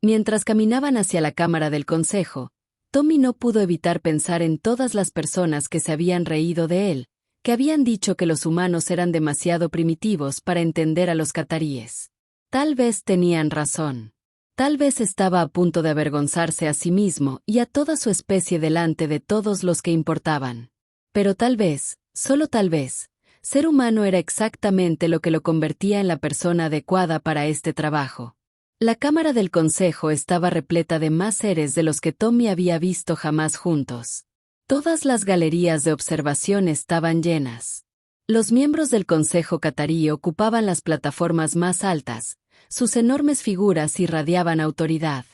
Mientras caminaban hacia la cámara del consejo, Tommy no pudo evitar pensar en todas las personas que se habían reído de él, que habían dicho que los humanos eran demasiado primitivos para entender a los cataríes. Tal vez tenían razón. Tal vez estaba a punto de avergonzarse a sí mismo y a toda su especie delante de todos los que importaban. Pero tal vez, solo tal vez, ser humano era exactamente lo que lo convertía en la persona adecuada para este trabajo. La cámara del consejo estaba repleta de más seres de los que Tommy había visto jamás juntos. Todas las galerías de observación estaban llenas. Los miembros del consejo catarí ocupaban las plataformas más altas. Sus enormes figuras irradiaban autoridad.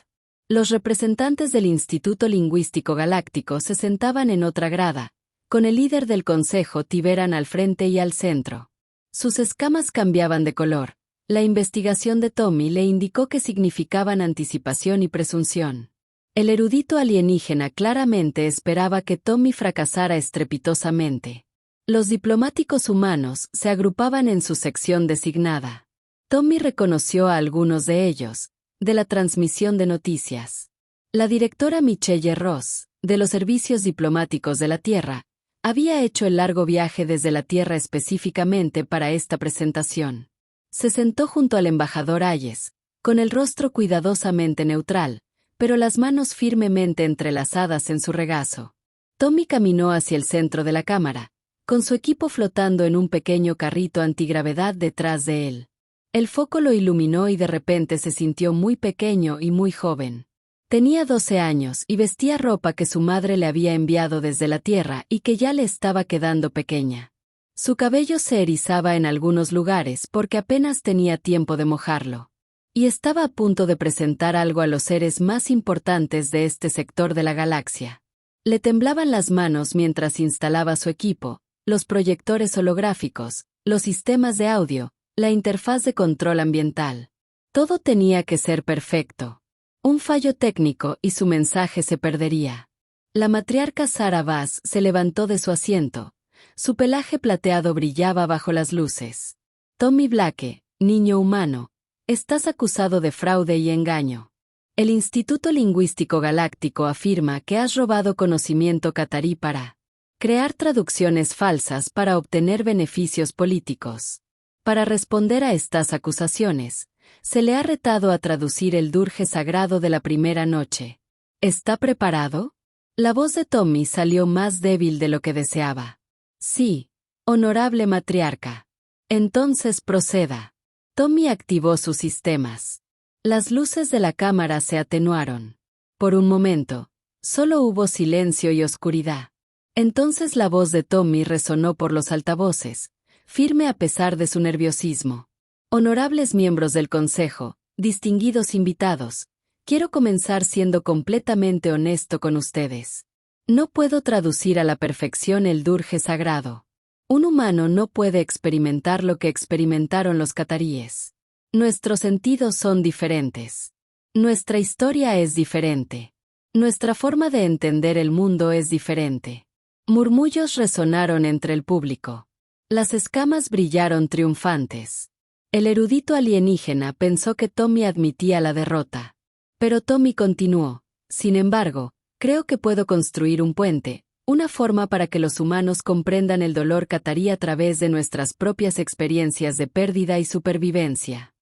Los representantes del Instituto Lingüístico Galáctico se sentaban en otra grada, con el líder del consejo Tiberan al frente y al centro. Sus escamas cambiaban de color. La investigación de Tommy le indicó que significaban anticipación y presunción. El erudito alienígena claramente esperaba que Tommy fracasara estrepitosamente. Los diplomáticos humanos se agrupaban en su sección designada. Tommy reconoció a algunos de ellos, de la transmisión de noticias. La directora Michelle Ross, de los servicios diplomáticos de la Tierra, había hecho el largo viaje desde la Tierra específicamente para esta presentación. Se sentó junto al embajador Hayes, con el rostro cuidadosamente neutral, pero las manos firmemente entrelazadas en su regazo. Tommy caminó hacia el centro de la cámara, con su equipo flotando en un pequeño carrito antigravedad detrás de él. El foco lo iluminó y de repente se sintió muy pequeño y muy joven. Tenía 12 años y vestía ropa que su madre le había enviado desde la Tierra y que ya le estaba quedando pequeña. Su cabello se erizaba en algunos lugares porque apenas tenía tiempo de mojarlo. Y estaba a punto de presentar algo a los seres más importantes de este sector de la galaxia. Le temblaban las manos mientras instalaba su equipo, los proyectores holográficos, los sistemas de audio, la interfaz de control ambiental. Todo tenía que ser perfecto. Un fallo técnico y su mensaje se perdería. La matriarca Sarah Bass se levantó de su asiento. Su pelaje plateado brillaba bajo las luces. Tommy Blake, niño humano, estás acusado de fraude y engaño. El Instituto Lingüístico Galáctico afirma que has robado conocimiento catarí para crear traducciones falsas para obtener beneficios políticos. Para responder a estas acusaciones, se le ha retado a traducir el Durje sagrado de la primera noche. ¿Está preparado? La voz de Tommy salió más débil de lo que deseaba. Sí, honorable matriarca. Entonces proceda. Tommy activó sus sistemas. Las luces de la cámara se atenuaron. Por un momento, solo hubo silencio y oscuridad. Entonces la voz de Tommy resonó por los altavoces, firme a pesar de su nerviosismo. Honorables miembros del Consejo, distinguidos invitados, quiero comenzar siendo completamente honesto con ustedes. No puedo traducir a la perfección el Durje sagrado. Un humano no puede experimentar lo que experimentaron los cataríes. Nuestros sentidos son diferentes. Nuestra historia es diferente. Nuestra forma de entender el mundo es diferente. Murmullos resonaron entre el público. Las escamas brillaron triunfantes. El erudito alienígena pensó que Tommy admitía la derrota. Pero Tommy continuó: sin embargo, creo que puedo construir un puente, una forma para que los humanos comprendan el dolor catarí a través de nuestras propias experiencias de pérdida y supervivencia.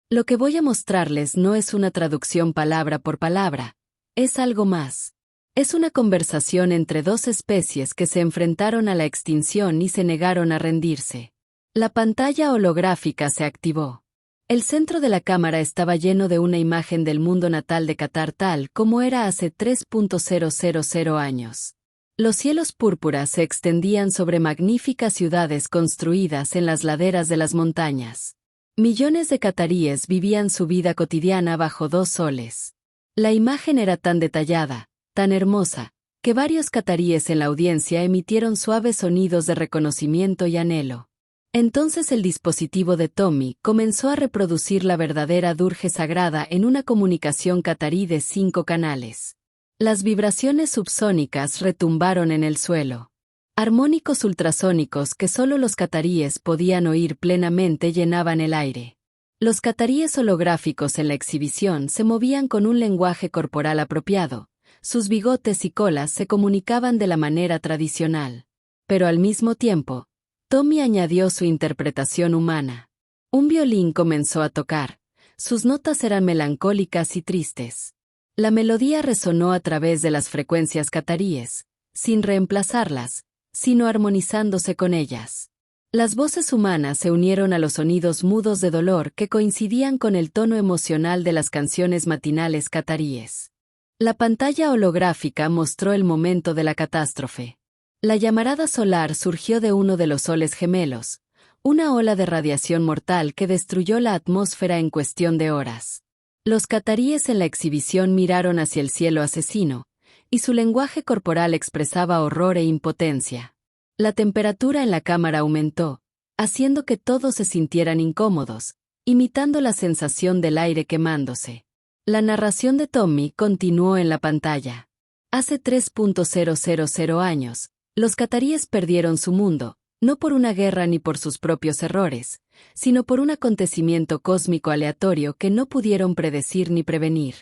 Lo que voy a mostrarles no es una traducción palabra por palabra, es algo más. Es una conversación entre dos especies que se enfrentaron a la extinción y se negaron a rendirse. La pantalla holográfica se activó. El centro de la cámara estaba lleno de una imagen del mundo natal de Qatar tal como era hace 3.000 años. Los cielos púrpuras se extendían sobre magníficas ciudades construidas en las laderas de las montañas. Millones de cataríes vivían su vida cotidiana bajo dos soles. La imagen era tan detallada, tan hermosa, que varios cataríes en la audiencia emitieron suaves sonidos de reconocimiento y anhelo. Entonces el dispositivo de Tommy comenzó a reproducir la verdadera durge sagrada en una comunicación catarí de 5 canales. Las vibraciones subsónicas retumbaron en el suelo. Armónicos ultrasónicos que solo los cataríes podían oír plenamente llenaban el aire. Los cataríes holográficos en la exhibición se movían con un lenguaje corporal apropiado. Sus bigotes y colas se comunicaban de la manera tradicional. Pero al mismo tiempo, Tommy añadió su interpretación humana. Un violín comenzó a tocar. Sus notas eran melancólicas y tristes. La melodía resonó a través de las frecuencias cataríes, sin reemplazarlas, sino armonizándose con ellas. Las voces humanas se unieron a los sonidos mudos de dolor que coincidían con el tono emocional de las canciones matinales cataríes. La pantalla holográfica mostró el momento de la catástrofe. La llamarada solar surgió de uno de los soles gemelos, una ola de radiación mortal que destruyó la atmósfera en cuestión de horas. Los cataríes en la exhibición miraron hacia el cielo asesino, y su lenguaje corporal expresaba horror e impotencia. La temperatura en la cámara aumentó, haciendo que todos se sintieran incómodos, imitando la sensación del aire quemándose. La narración de Tommy continuó en la pantalla. Hace 3.000 años, los cataríes perdieron su mundo, no por una guerra ni por sus propios errores, sino por un acontecimiento cósmico aleatorio que no pudieron predecir ni prevenir.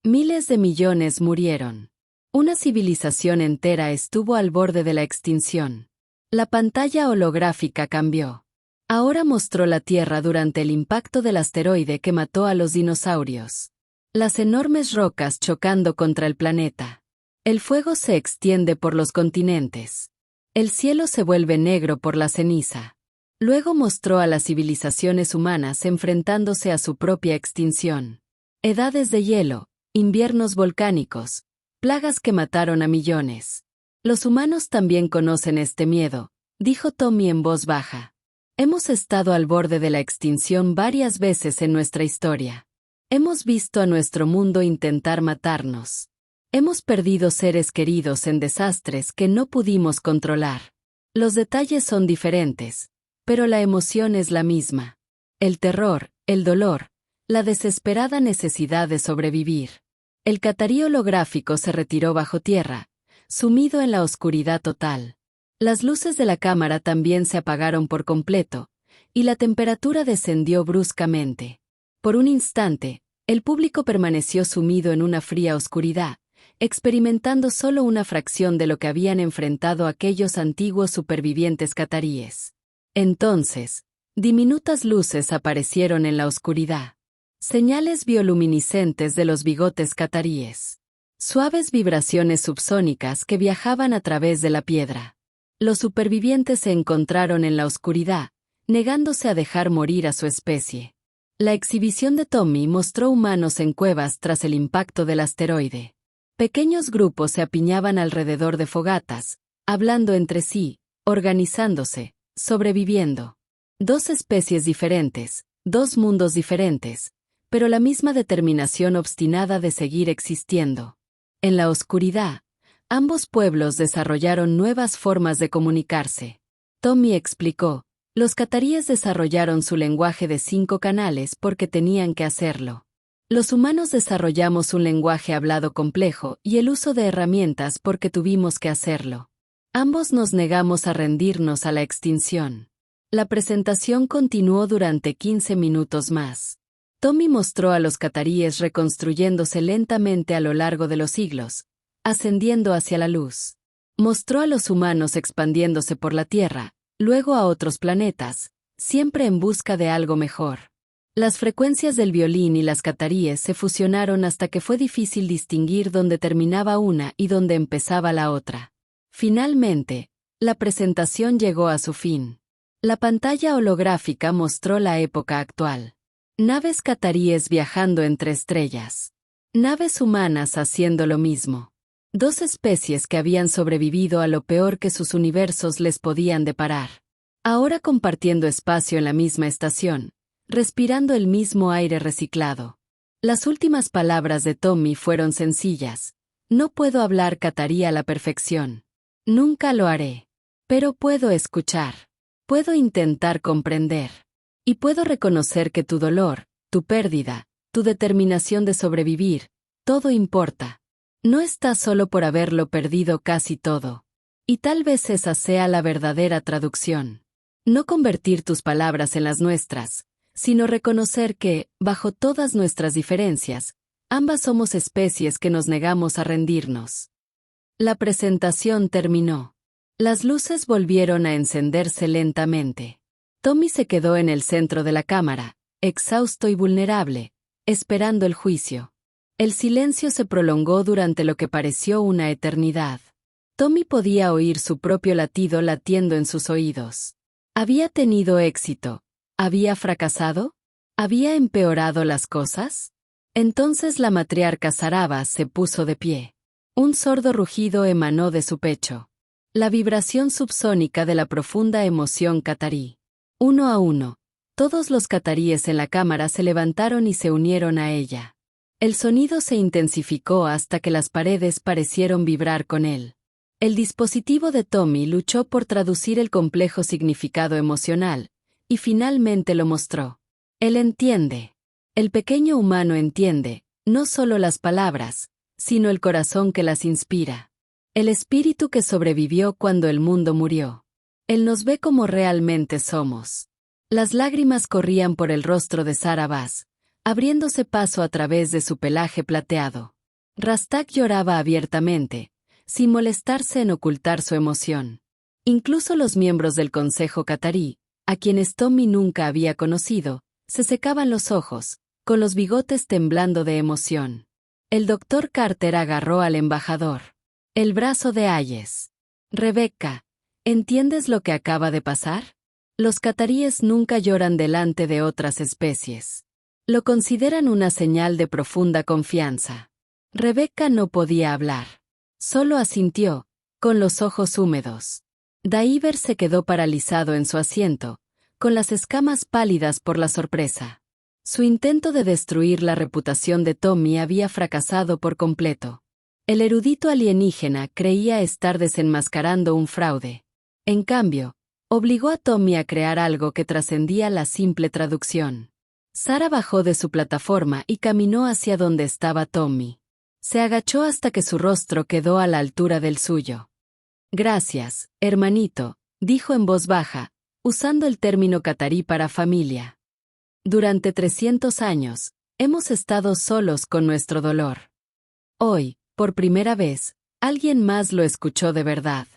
Miles de millones murieron. Una civilización entera estuvo al borde de la extinción. La pantalla holográfica cambió. Ahora mostró la Tierra durante el impacto del asteroide que mató a los dinosaurios. Las enormes rocas chocando contra el planeta. El fuego se extiende por los continentes. El cielo se vuelve negro por la ceniza. Luego mostró a las civilizaciones humanas enfrentándose a su propia extinción. Edades de hielo, inviernos volcánicos, plagas que mataron a millones. Los humanos también conocen este miedo, dijo Tommy en voz baja. Hemos estado al borde de la extinción varias veces en nuestra historia. Hemos visto a nuestro mundo intentar matarnos. Hemos perdido seres queridos en desastres que no pudimos controlar. Los detalles son diferentes, pero la emoción es la misma. El terror, el dolor, la desesperada necesidad de sobrevivir. El catarí holográfico se retiró bajo tierra, sumido en la oscuridad total. Las luces de la cámara también se apagaron por completo, y la temperatura descendió bruscamente. Por un instante, el público permaneció sumido en una fría oscuridad, experimentando solo una fracción de lo que habían enfrentado aquellos antiguos supervivientes cataríes. Entonces, diminutas luces aparecieron en la oscuridad. Señales bioluminiscentes de los bigotes cataríes. Suaves vibraciones subsónicas que viajaban a través de la piedra. Los supervivientes se encontraron en la oscuridad, negándose a dejar morir a su especie. La exhibición de Tommy mostró humanos en cuevas tras el impacto del asteroide. Pequeños grupos se apiñaban alrededor de fogatas, hablando entre sí, organizándose, sobreviviendo. Dos especies diferentes, dos mundos diferentes, pero la misma determinación obstinada de seguir existiendo. En la oscuridad, ambos pueblos desarrollaron nuevas formas de comunicarse. Tommy explicó, los cataríes desarrollaron su lenguaje de 5 canales porque tenían que hacerlo. Los humanos desarrollamos un lenguaje hablado complejo y el uso de herramientas porque tuvimos que hacerlo. Ambos nos negamos a rendirnos a la extinción. La presentación continuó durante 15 minutos más. Tommy mostró a los cataríes reconstruyéndose lentamente a lo largo de los siglos, ascendiendo hacia la luz. Mostró a los humanos expandiéndose por la Tierra, luego a otros planetas, siempre en busca de algo mejor. Las frecuencias del violín y las cataríes se fusionaron hasta que fue difícil distinguir dónde terminaba una y dónde empezaba la otra. Finalmente, la presentación llegó a su fin. La pantalla holográfica mostró la época actual. Naves cataríes viajando entre estrellas. Naves humanas haciendo lo mismo. Dos especies que habían sobrevivido a lo peor que sus universos les podían deparar. Ahora compartiendo espacio en la misma estación, respirando el mismo aire reciclado. Las últimas palabras de Tommy fueron sencillas. No puedo hablar catarí a la perfección. Nunca lo haré. Pero puedo escuchar. Puedo intentar comprender. Y puedo reconocer que tu dolor, tu pérdida, tu determinación de sobrevivir, todo importa. No estás solo por haberlo perdido casi todo. Y tal vez esa sea la verdadera traducción. No convertir tus palabras en las nuestras, sino reconocer que, bajo todas nuestras diferencias, ambas somos especies que nos negamos a rendirnos. La presentación terminó. Las luces volvieron a encenderse lentamente. Tommy se quedó en el centro de la cámara, exhausto y vulnerable, esperando el juicio. El silencio se prolongó durante lo que pareció una eternidad. Tommy podía oír su propio latido latiendo en sus oídos. ¿Había tenido éxito? ¿Había fracasado? ¿Había empeorado las cosas? Entonces la matriarca Saraba se puso de pie. Un sordo rugido emanó de su pecho. La vibración subsónica de la profunda emoción catarí. Uno a uno, todos los cataríes en la cámara se levantaron y se unieron a ella. El sonido se intensificó hasta que las paredes parecieron vibrar con él. El dispositivo de Tommy luchó por traducir el complejo significado emocional, y finalmente lo mostró. Él entiende. El pequeño humano entiende, no solo las palabras, sino el corazón que las inspira. El espíritu que sobrevivió cuando el mundo murió. Él nos ve como realmente somos. Las lágrimas corrían por el rostro de Sara Bass, abriéndose paso a través de su pelaje plateado. Rastak lloraba abiertamente, sin molestarse en ocultar su emoción. Incluso los miembros del Consejo Catarí, a quienes Tommy nunca había conocido, se secaban los ojos, con los bigotes temblando de emoción. El doctor Carter agarró al embajador. El brazo de Hayes. Rebecca, ¿entiendes lo que acaba de pasar? Los cataríes nunca lloran delante de otras especies. Lo consideran una señal de profunda confianza. Rebecca no podía hablar. Solo asintió, con los ojos húmedos. Daiver se quedó paralizado en su asiento, con las escamas pálidas por la sorpresa. Su intento de destruir la reputación de Tommy había fracasado por completo. El erudito alienígena creía estar desenmascarando un fraude. En cambio, obligó a Tommy a crear algo que trascendía la simple traducción. Sara bajó de su plataforma y caminó hacia donde estaba Tommy. Se agachó hasta que su rostro quedó a la altura del suyo. Gracias, hermanito, dijo en voz baja, usando el término catarí para familia. Durante 300 años, hemos estado solos con nuestro dolor. Hoy, por primera vez, alguien más lo escuchó de verdad.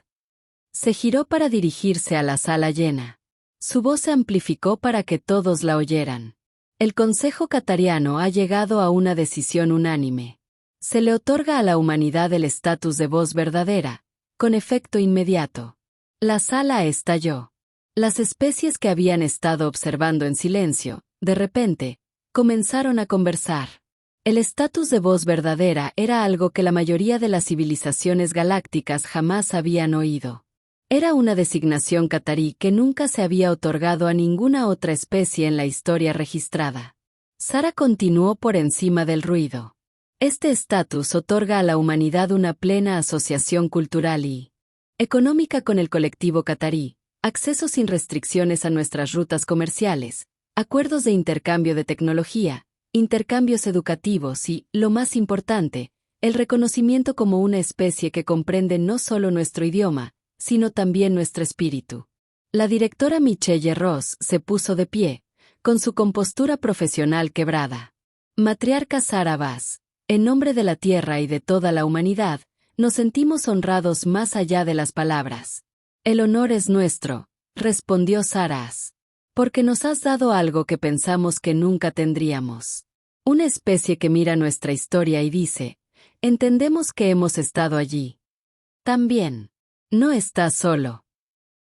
Se giró para dirigirse a la sala llena. Su voz se amplificó para que todos la oyeran. El Consejo Catariano ha llegado a una decisión unánime. Se le otorga a la humanidad el estatus de voz verdadera, con efecto inmediato. La sala estalló. Las especies que habían estado observando en silencio, de repente, comenzaron a conversar. El estatus de voz verdadera era algo que la mayoría de las civilizaciones galácticas jamás habían oído. Era una designación catarí que nunca se había otorgado a ninguna otra especie en la historia registrada. Sara continuó por encima del ruido. Este estatus otorga a la humanidad una plena asociación cultural y económica con el colectivo catarí, acceso sin restricciones a nuestras rutas comerciales, acuerdos de intercambio de tecnología, intercambios educativos y, lo más importante, el reconocimiento como una especie que comprende no solo nuestro idioma, sino también nuestro espíritu. La directora Michelle Ross se puso de pie, con su compostura profesional quebrada. Matriarca Sarah Bass, en nombre de la Tierra y de toda la humanidad, nos sentimos honrados más allá de las palabras. El honor es nuestro, respondió Saras. Porque nos has dado algo que pensamos que nunca tendríamos. Una especie que mira nuestra historia y dice, entendemos que hemos estado allí. También. No estás solo.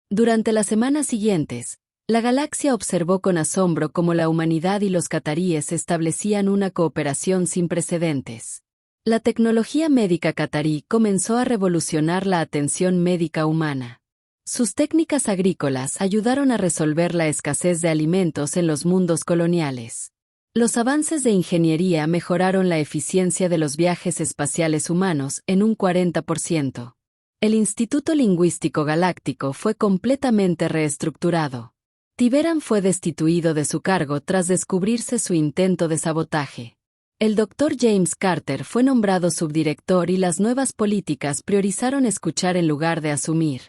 Durante las semanas siguientes, la galaxia observó con asombro cómo la humanidad y los cataríes establecían una cooperación sin precedentes. La tecnología médica catarí comenzó a revolucionar la atención médica humana. Sus técnicas agrícolas ayudaron a resolver la escasez de alimentos en los mundos coloniales. Los avances de ingeniería mejoraron la eficiencia de los viajes espaciales humanos en un 40%. El Instituto Lingüístico Galáctico fue completamente reestructurado. Tiberan fue destituido de su cargo tras descubrirse su intento de sabotaje. El Dr. James Carter fue nombrado subdirector y las nuevas políticas priorizaron escuchar en lugar de asumir.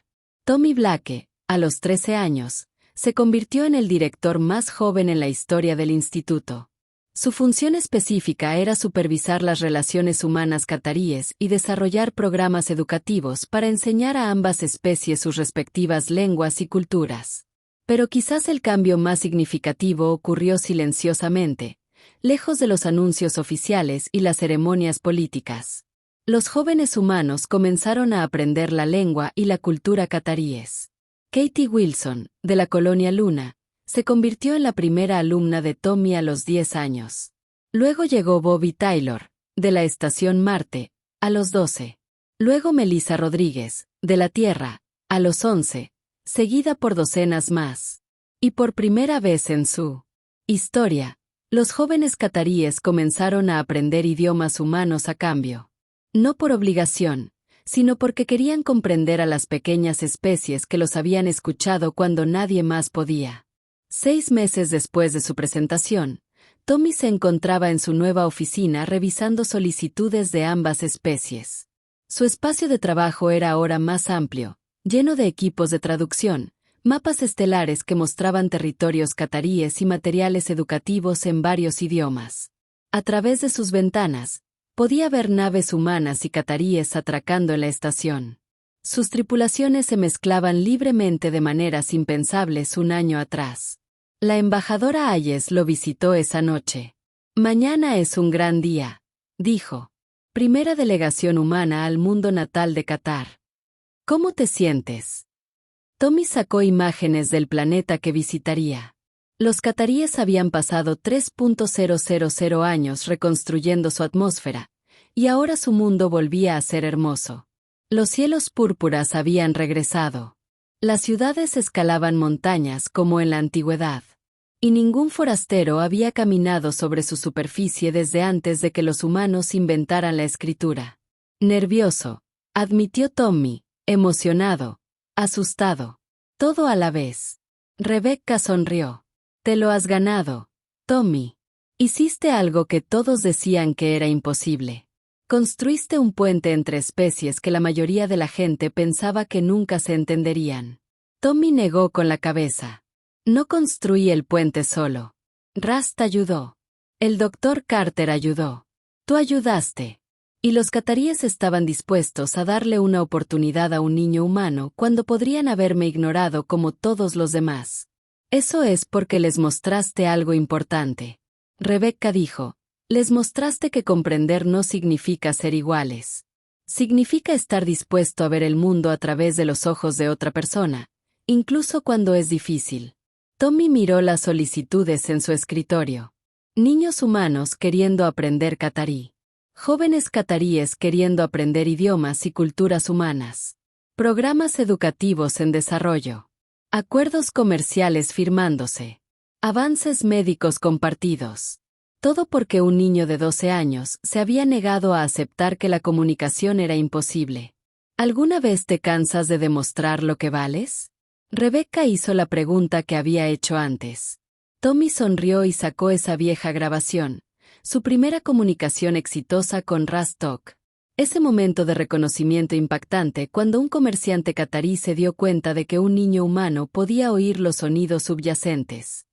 Tommy Blake, a los 13 años, se convirtió en el director más joven en la historia del instituto. Su función específica era supervisar las relaciones humanas cataríes y desarrollar programas educativos para enseñar a ambas especies sus respectivas lenguas y culturas. Pero quizás el cambio más significativo ocurrió silenciosamente, lejos de los anuncios oficiales y las ceremonias políticas. Los jóvenes humanos comenzaron a aprender la lengua y la cultura cataríes. Katie Wilson, de la colonia Luna, se convirtió en la primera alumna de Tommy a los 10 años. Luego llegó Bobby Taylor, de la estación Marte, a los 12. Luego Melissa Rodríguez, de la Tierra, a los 11, seguida por docenas más. Y por primera vez en su historia, los jóvenes cataríes comenzaron a aprender idiomas humanos a cambio. No por obligación, sino porque querían comprender a las pequeñas especies que los habían escuchado cuando nadie más podía. 6 meses después de su presentación, Tommy se encontraba en su nueva oficina revisando solicitudes de ambas especies. Su espacio de trabajo era ahora más amplio, lleno de equipos de traducción, mapas estelares que mostraban territorios cataríes y materiales educativos en varios idiomas. A través de sus ventanas, podía ver naves humanas y cataríes atracando en la estación. Sus tripulaciones se mezclaban libremente de maneras impensables un año atrás. La embajadora Hayes lo visitó esa noche. Mañana es un gran día, dijo. Primera delegación humana al mundo natal de Qatar. ¿Cómo te sientes? Tommy sacó imágenes del planeta que visitaría. Los cataríes habían pasado 3.000 años reconstruyendo su atmósfera, y ahora su mundo volvía a ser hermoso. Los cielos púrpuras habían regresado. Las ciudades escalaban montañas como en la antigüedad. Y ningún forastero había caminado sobre su superficie desde antes de que los humanos inventaran la escritura. Nervioso, admitió Tommy, emocionado, asustado. Todo a la vez. Rebecca sonrió. Te lo has ganado, Tommy. Hiciste algo que todos decían que era imposible. Construiste un puente entre especies que la mayoría de la gente pensaba que nunca se entenderían. Tommy negó con la cabeza. No construí el puente solo. Rast ayudó. El Dr. Carter ayudó. Tú ayudaste. Y los cataríes estaban dispuestos a darle una oportunidad a un niño humano cuando podrían haberme ignorado como todos los demás. Eso es porque les mostraste algo importante. Rebecca dijo, les mostraste que comprender no significa ser iguales. Significa estar dispuesto a ver el mundo a través de los ojos de otra persona, incluso cuando es difícil. Tommy miró las solicitudes en su escritorio. Niños humanos queriendo aprender catarí. Jóvenes cataríes queriendo aprender idiomas y culturas humanas. Programas educativos en desarrollo. Acuerdos comerciales firmándose. Avances médicos compartidos. Todo porque un niño de 12 años se había negado a aceptar que la comunicación era imposible. ¿Alguna vez te cansas de demostrar lo que vales? Rebecca hizo la pregunta que había hecho antes. Tommy sonrió y sacó esa vieja grabación, Su primera comunicación exitosa con Rastok. Ese momento de reconocimiento impactante cuando un comerciante catarí se dio cuenta de que un niño humano podía oír los sonidos subyacentes.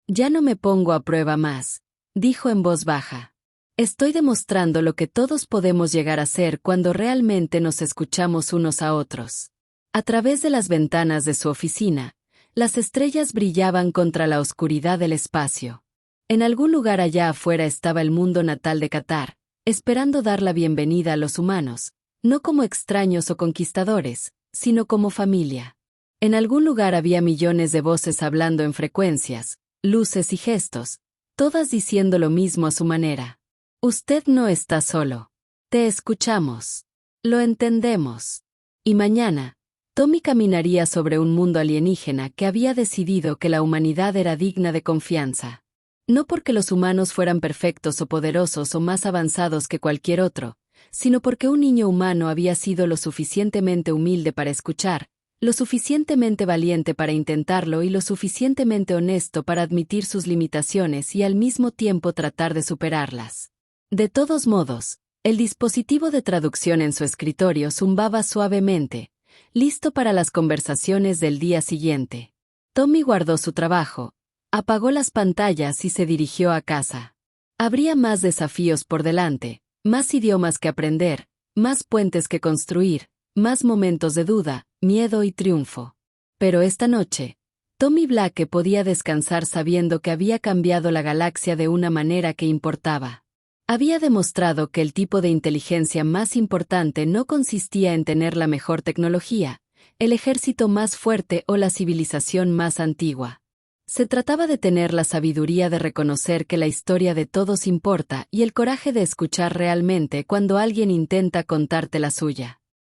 Ya no me pongo a prueba más, dijo en voz baja. Estoy demostrando lo que todos podemos llegar a ser cuando realmente nos escuchamos unos a otros. A través de las ventanas de su oficina, las estrellas brillaban contra la oscuridad del espacio. En algún lugar allá afuera estaba el mundo natal de Qatar, esperando dar la bienvenida a los humanos, no como extraños o conquistadores, sino como familia. En algún lugar había millones de voces hablando en frecuencias, luces y gestos, todas diciendo lo mismo a su manera. Usted no está solo. Te escuchamos. Lo entendemos. Y mañana, Tommy caminaría sobre un mundo alienígena que había decidido que la humanidad era digna de confianza. No porque los humanos fueran perfectos o poderosos o más avanzados que cualquier otro, sino porque un niño humano había sido lo suficientemente humilde para escuchar, lo suficientemente valiente para intentarlo y lo suficientemente honesto para admitir sus limitaciones y al mismo tiempo tratar de superarlas. De todos modos, el dispositivo de traducción en su escritorio zumbaba suavemente, listo para las conversaciones del día siguiente. Tommy guardó su trabajo, apagó las pantallas y se dirigió a casa. Habría más desafíos por delante, más idiomas que aprender, más puentes que construir, más momentos de duda, miedo y triunfo. Pero esta noche, Tommy Blake podía descansar sabiendo que había cambiado la galaxia de una manera que importaba. Había demostrado que el tipo de inteligencia más importante no consistía en tener la mejor tecnología, el ejército más fuerte o la civilización más antigua. Se trataba de tener la sabiduría de reconocer que la historia de todos importa y el coraje de escuchar realmente cuando alguien intenta contarte la suya.